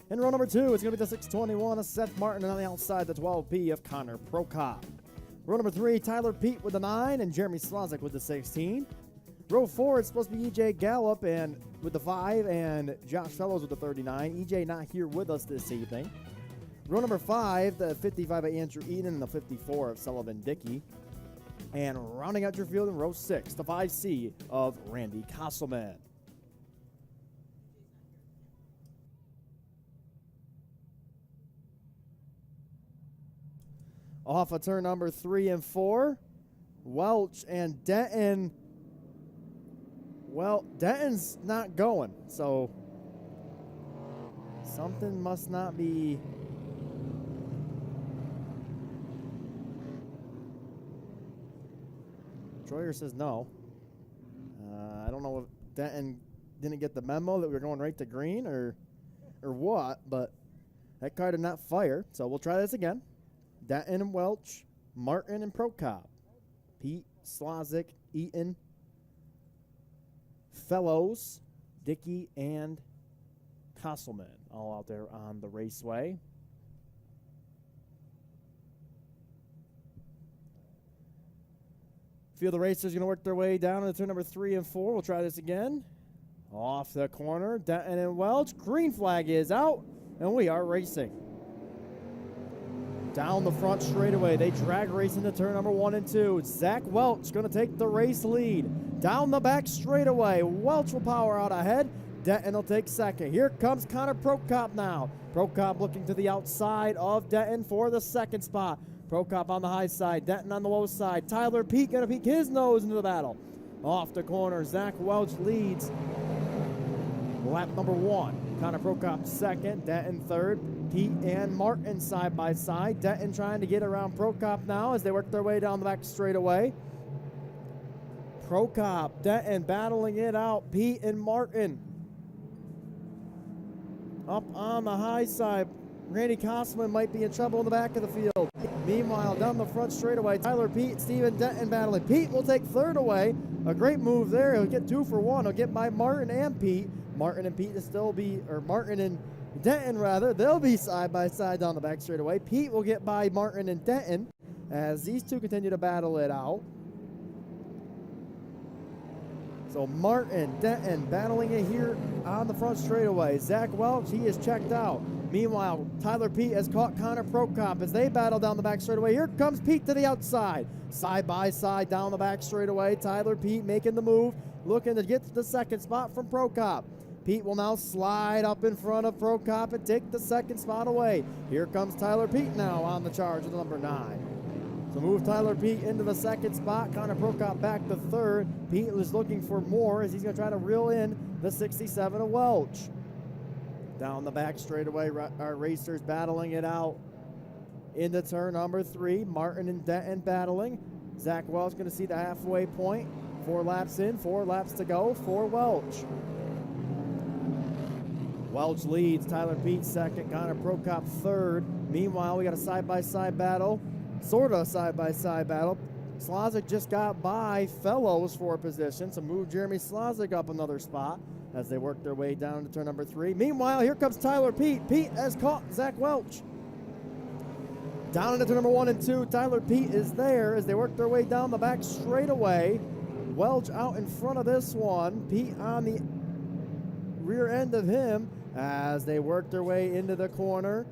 In row number 2, it's going to be the 621 of Seth Martin, and on the outside, the 12P of Connor Prokop. Row number 3, Tyler Pete with the 9 and Jeremy Slozak with the 16. Row 4, it's supposed to be EJ Gallup and with the 5 and Josh Fellows with the 39. EJ not here with us this evening. Row number 5, the 55 of Andrew Eden and the 54 of Sullivan Dickey. And rounding out your field in row 6, the 5C of Randy Castleman. Off of turn number 3 and 4, Welch and Denton. Well, Denton's not going, so something must not be. Troyer says no. I don't know if Denton didn't get the memo that we were going right to green or what, but that car did not fire, so we'll try this again. Denton and Welch, Martin and Prokop, Pete, Slozak, Eaton, Fellows, Dickey, and Castleman all out there on the raceway. Field of racers going to work their way down into turn number 3 and 4. We'll try this again. Off the corner, Denton and Welch. Green flag is out, and we are racing. Down the front straightaway, they drag race into turn number 1 and 2. Zach Welch going to take the race lead. Down the back straightaway, Welch will power out ahead. Denton will take second. Here comes Connor Prokop now. Prokop looking to the outside of Denton for the second spot. Prokop on the high side, Denton on the low side. Tyler Peak going to peek his nose into the battle. Off the corner, Zach Welch leads lap number 1. Connor Prokop second, Denton third. Pete and Martin side by side. Denton trying to get around Prokop now as they work their way down the back straightaway. Prokop, Denton battling it out. Pete and Martin up on the high side. Randy Kosman might be in trouble in the back of the field. Meanwhile, down the front straightaway, Tyler Pete, Steven Denton battling. Pete will take third away. A great move there. He'll get 2 for 1. He'll get by Martin and Pete. Martin and Pete will still be, or Martin and Denton rather, they'll be side by side down the back straightaway. Pete will get by Martin and Denton as these two continue to battle it out. So Martin, Denton battling it here on the front straightaway. Zach Welch, he is checked out. Meanwhile, Tyler Pete has caught Connor Prokop as they battle down the back straightaway. Here comes Pete to the outside. Side by side down the back straightaway. Tyler Pete making the move, looking to get to the second spot from Prokop. Pete will now slide up in front of Prokop and take the second spot away. Here comes Tyler Pete now on the charge with number 9. So move Tyler Pete into the second spot. Connor Prokop back to third. Pete is looking for more as he's going to try to reel in the 67 of Welch. Down the back straightaway, our racers battling it out into turn number 3. Martin and Denton battling. Zach Welch going to see the halfway point. 4 laps in, 4 laps to go for Welch. Welch leads, Tyler Pete second, Connor Prokop third. Meanwhile, we got a side-by-side battle, sort of side-by-side battle. Slazik just got by Fellows for a position, so move Jeremy Slazik up another spot as they work their way down to turn number 3. Meanwhile, here comes Tyler Pete. Pete has caught Zach Welch. Down into turn number 1 and 2, Tyler Pete is there as they work their way down the back straightaway. Welch out in front of this one. Pete on the rear end of him as they work their way into the corner.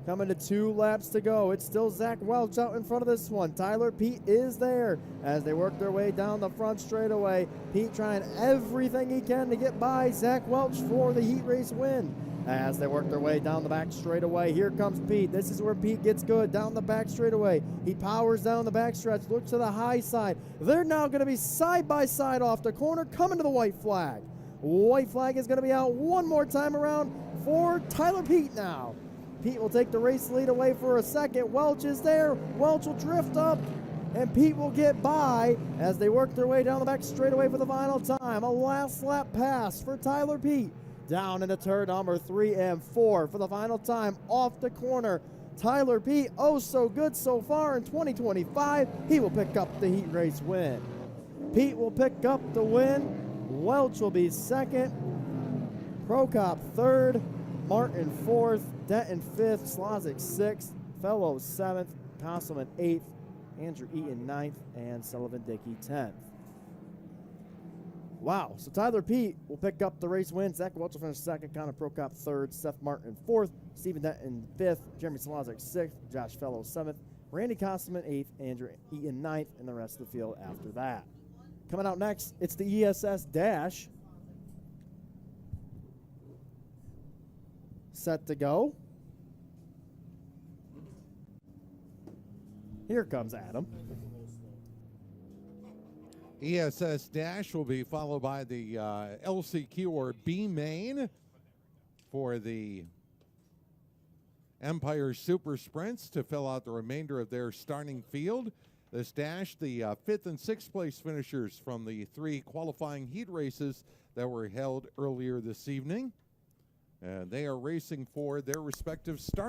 Coming to 2 laps to go. It's still Zach Welch out in front of this one. Tyler Pete is there as they work their way down the front straightaway. Pete trying everything he can to get by Zach Welch for the heat race win. As they work their way down the back straightaway, here comes Pete. This is where Pete gets good, down the back straightaway. He powers down the back stretch, looks to the high side. They're now going to be side by side off the corner, coming to the white flag. White flag is going to be out one more time around for Tyler Pete now. Pete will take the race lead away for a second. Welch is there. Welch will drift up, and Pete will get by as they work their way down the back straightaway for the final time. A last lap pass for Tyler Pete. Down into turn number 3 and 4 for the final time off the corner. Tyler Pete, oh so good so far in 2025. He will pick up the heat race win. Pete will pick up the win. Welch will be second. Prokop third. Martin fourth. Denton fifth. Slazik sixth. Fellows seventh. Cosselman eighth. Andrew Eaton ninth. And Sullivan Dickey 10th. Wow, so Tyler Pete will pick up the race win. Zach Welch will finish second. Connor Prokop third. Seth Martin fourth. Stephen Denton fifth. Jeremy Slazik sixth. Josh Fellows seventh. Randy Cosselman eighth. Andrew Eaton ninth. And the rest of the field after that. Coming out next, it's the ESS Dash. Set to go. Here comes Adam. ESS Dash will be followed by the LCQ or B Main for the Empire Super Sprints to fill out the remainder of their starting field. This dash, the 5th and 6th place finishers from the 3 qualifying heat races that were held earlier this evening. And they are racing for their respective starting